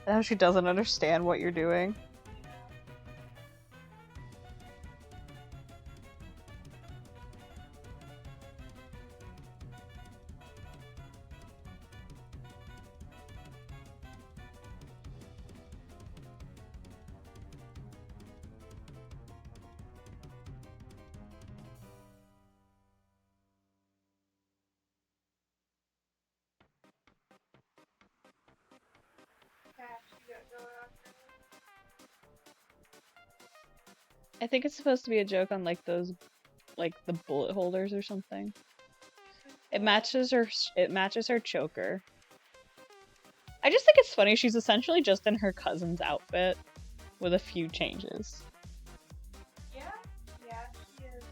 Now she doesn't understand what you're doing. I think it's supposed to be a joke on like those, like the bullet holders or something. It matches her choker. I just think it's funny. She's essentially just in her cousin's outfit with a few changes. Yeah, yeah, she is.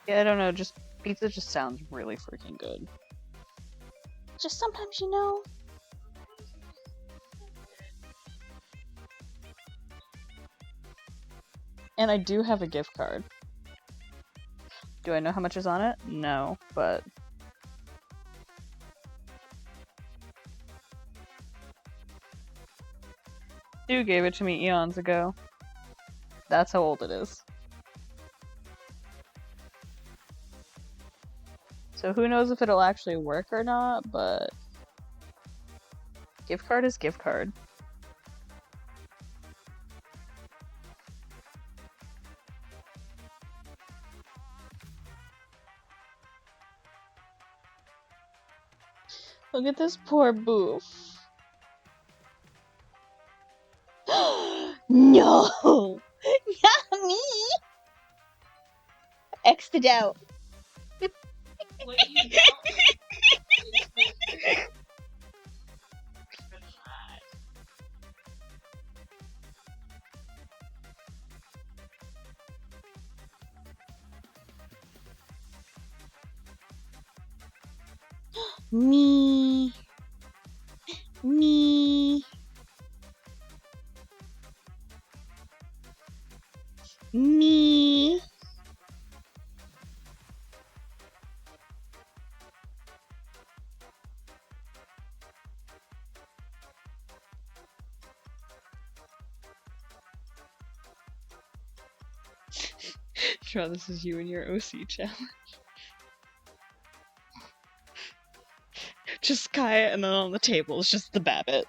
Yeah, I don't know. Just pizza just sounds really freaking good. Just sometimes, you know. And I do have a gift card. Do I know how much is on it? No, but Stu gave it to me eons ago. That's how old it is. So who knows if it'll actually work or not, but gift card is gift card. Look at this poor boof. No! Not me! X'd it out. What you don't is this Me. Me. Me. Sure, this is you and your OC challenge. Just Kaya, and then on the table is just the Babbitt.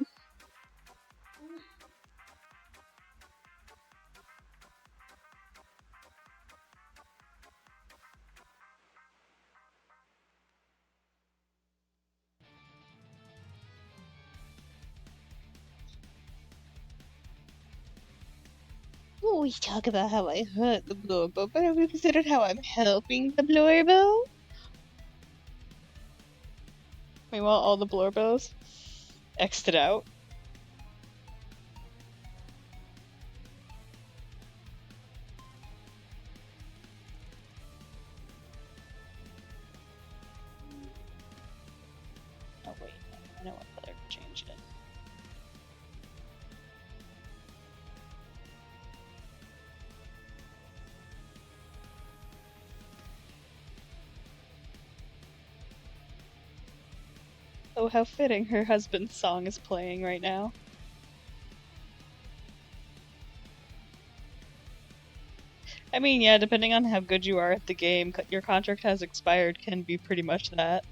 Oh, we talk about how I hurt the blowbow, but have you considered how I'm helping the blowbow? Meanwhile, all the blowbows X'd it out. Oh, how fitting her husband's song is playing right now. I mean, yeah, depending on how good you are at the game, your contract has expired can be pretty much that.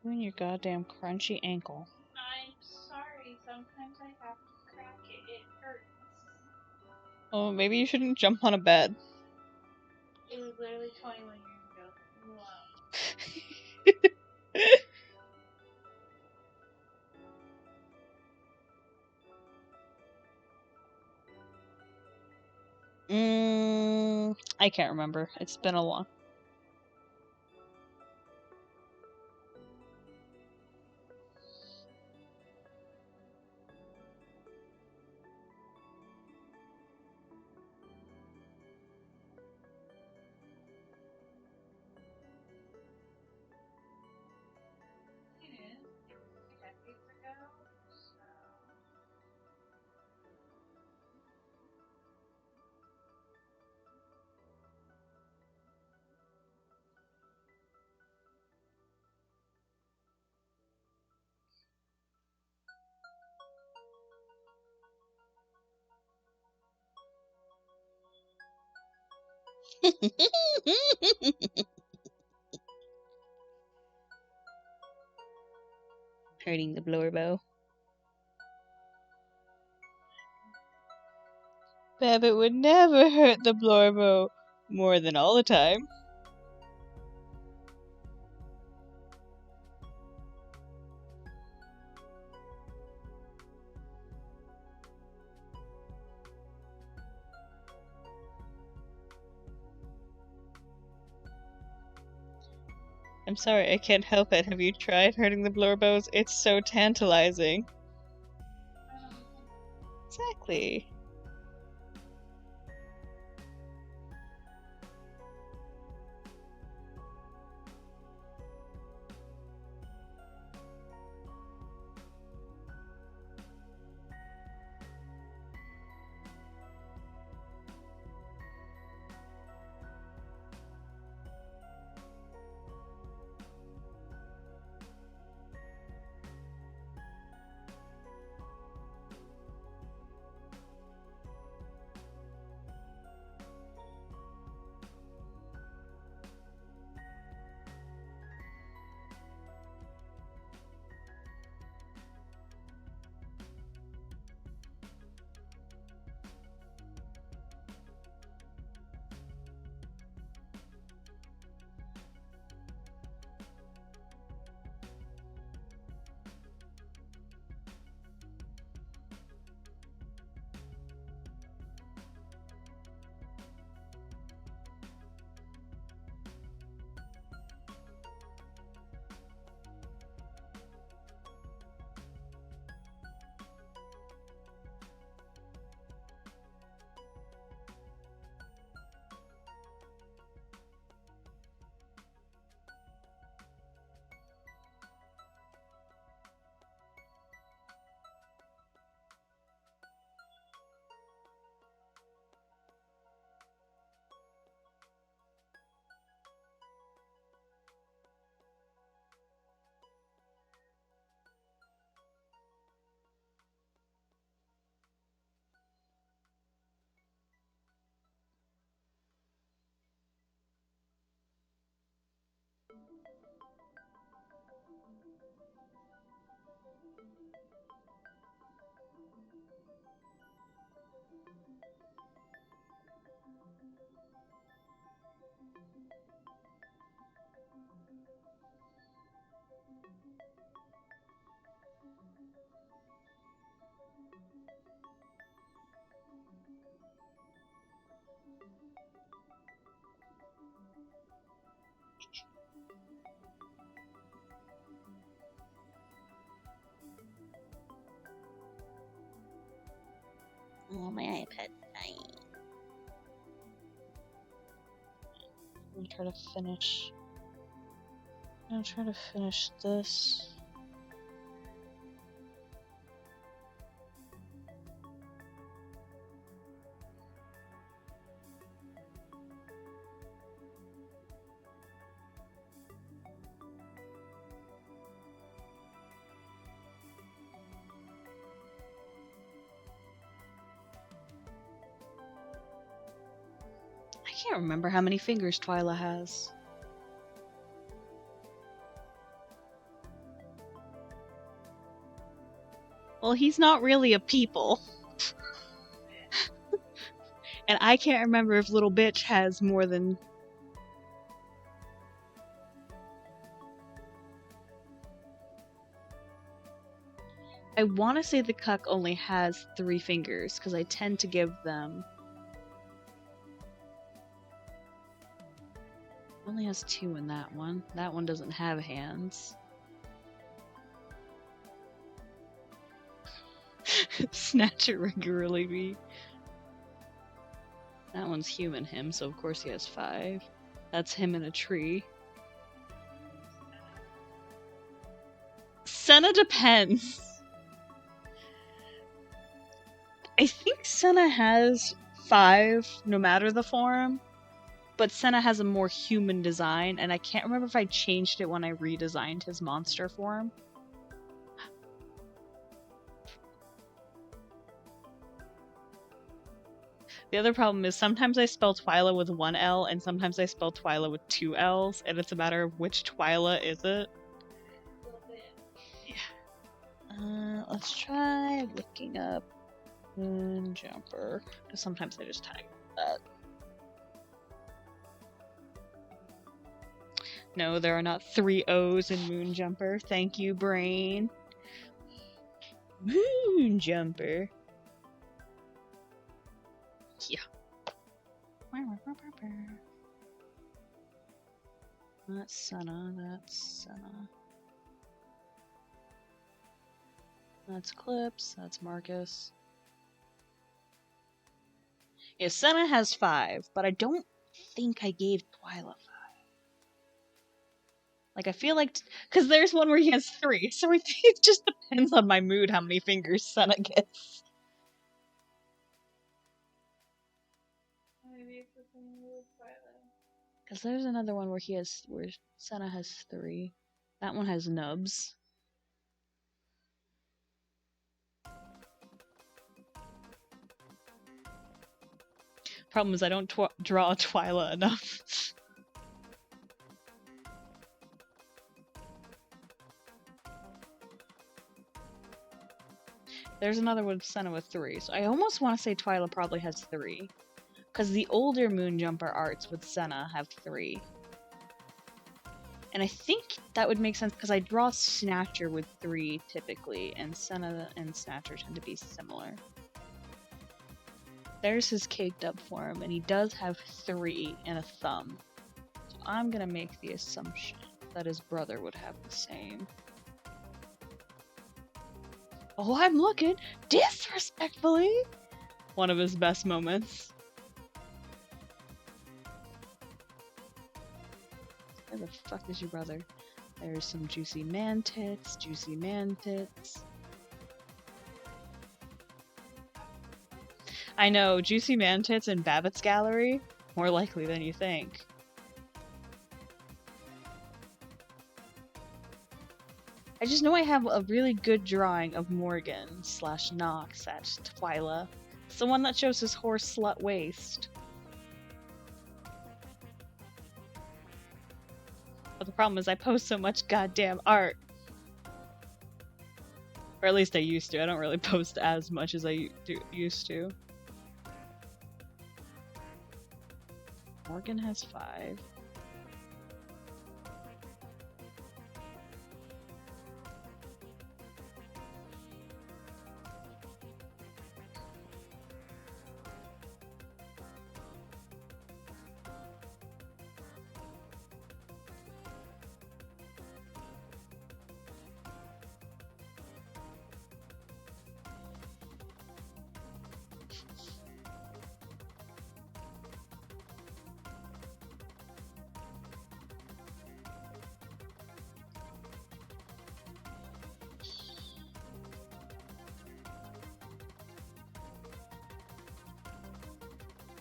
You and your goddamn crunchy ankle. I'm sorry. Sometimes I have to crack it. It hurts. Oh, maybe you shouldn't jump on a bed. It was literally 21 years ago. Wow. I can't remember. It's been a long. It is. It was decades ago. So. Hurting the blower bow. Babbitt would never hurt the blower bow more than all the time. I'm sorry, I can't help it. Have you tried hurting the blower bows? It's so tantalizing. Exactly. Oh, my iPad's dying. I'm gonna try to finish this. I can't remember how many fingers Twyla has. Well, he's not really a people. And I can't remember if little bitch has more than... I want to say the cuck only has 3 fingers, because I tend to give them... Only has 2 in that one. That one doesn't have hands. Snatch it regularly, me. That one's human him, so of course he has 5. That's him in a tree. Senna depends. I think Senna has 5 no matter the form, but Senna has a more human design, and I can't remember if I changed it when I redesigned his monster form. The other problem is sometimes I spell Twyla with 1 L, and sometimes I spell Twyla with 2 L's, and it's a matter of which Twyla is it. Yeah. Let's try looking up Moon Jumper, because sometimes I just type that. No, there are not 3 O's in Moon Jumper. Thank you, brain. Moon Jumper. Yeah. That's Senna, that's Senna. That's Clips, that's Marcus. Yeah, Senna has 5, but I don't think I gave Twyla 5. Like, I feel like... Because there's one where he has 3, so I think it just depends on my mood how many fingers Senna gets. Maybe it's the same with Twilight. Because there's another one where where Senna has 3. That one has nubs. Problem is I don't draw Twyla enough. There's another one, Senna with 3. So I almost want to say Twyla probably has 3. Because the older Moon Jumper arts with Senna have 3. And I think that would make sense because I draw Snatcher with 3 typically, and Senna and Snatcher tend to be similar. There's his caked up form, and he does have 3 and a thumb. So I'm gonna make the assumption that his brother would have the same. Oh, I'm looking disrespectfully! One of his best moments. Where the fuck is your brother? There's some juicy man tits, juicy man tits. I know, juicy man tits in Babbitt's gallery? More likely than you think. I just know I have a really good drawing of Morgan / Nox at Twyla. It's the one that shows his horse slut waist. But the problem is I post so much goddamn art. Or at least I used to. I don't really post as much as I used to. Morgan has 5.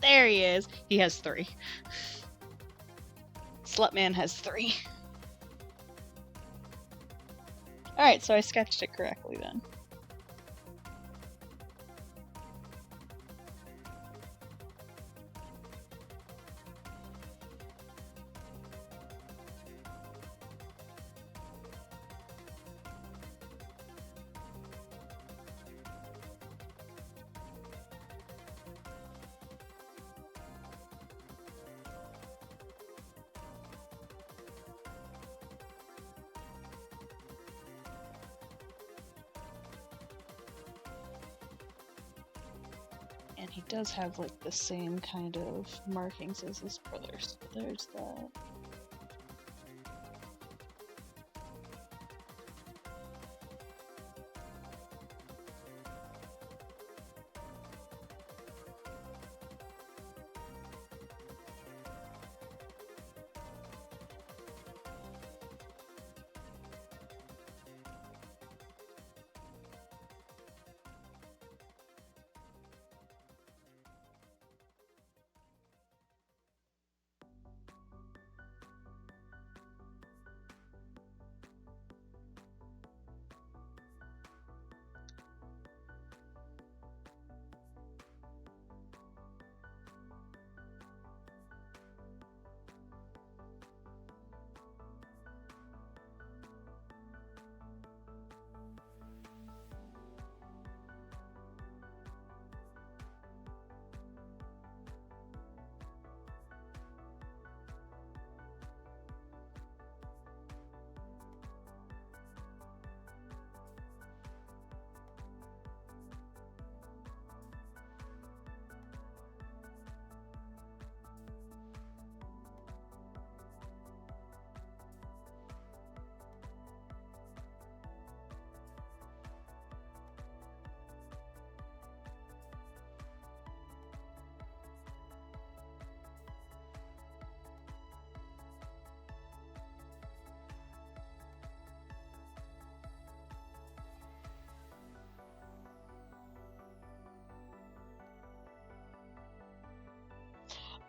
There he is. He has 3. Slutman has 3. Alright, so I sketched it correctly then. He does have like the same kind of markings as his brother, so there's that.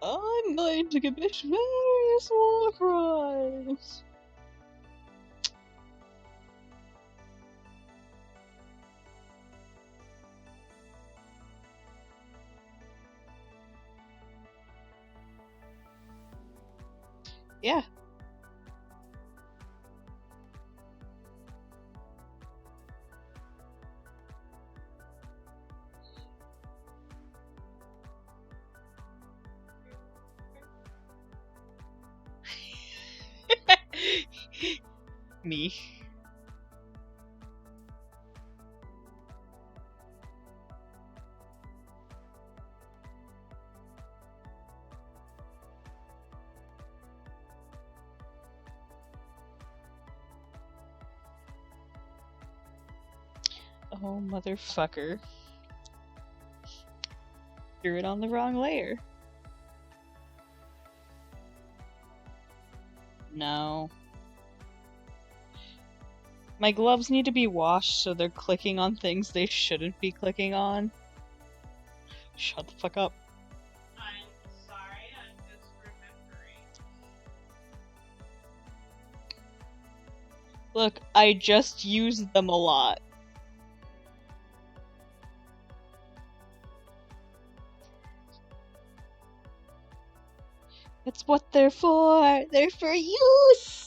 I'm going to commit various war crimes. Yeah. Me. Oh, motherfucker. Threw it on the wrong layer. No. My gloves need to be washed so they're clicking on things they shouldn't be clicking on. Shut the fuck up. I'm sorry, I'm just remembering. Look, I just used them a lot. That's what they're for. They're for use.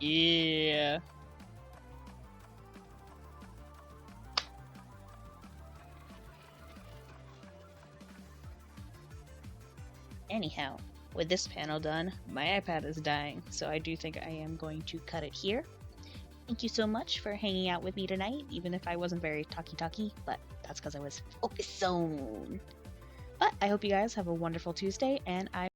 Yeah. Anyhow, with this panel done, my iPad is dying, so I do think I am going to cut it here. Thank you so much for hanging out with me tonight, even if I wasn't very talky, but that's because I was focus zone. But I hope you guys have a wonderful Tuesday, and I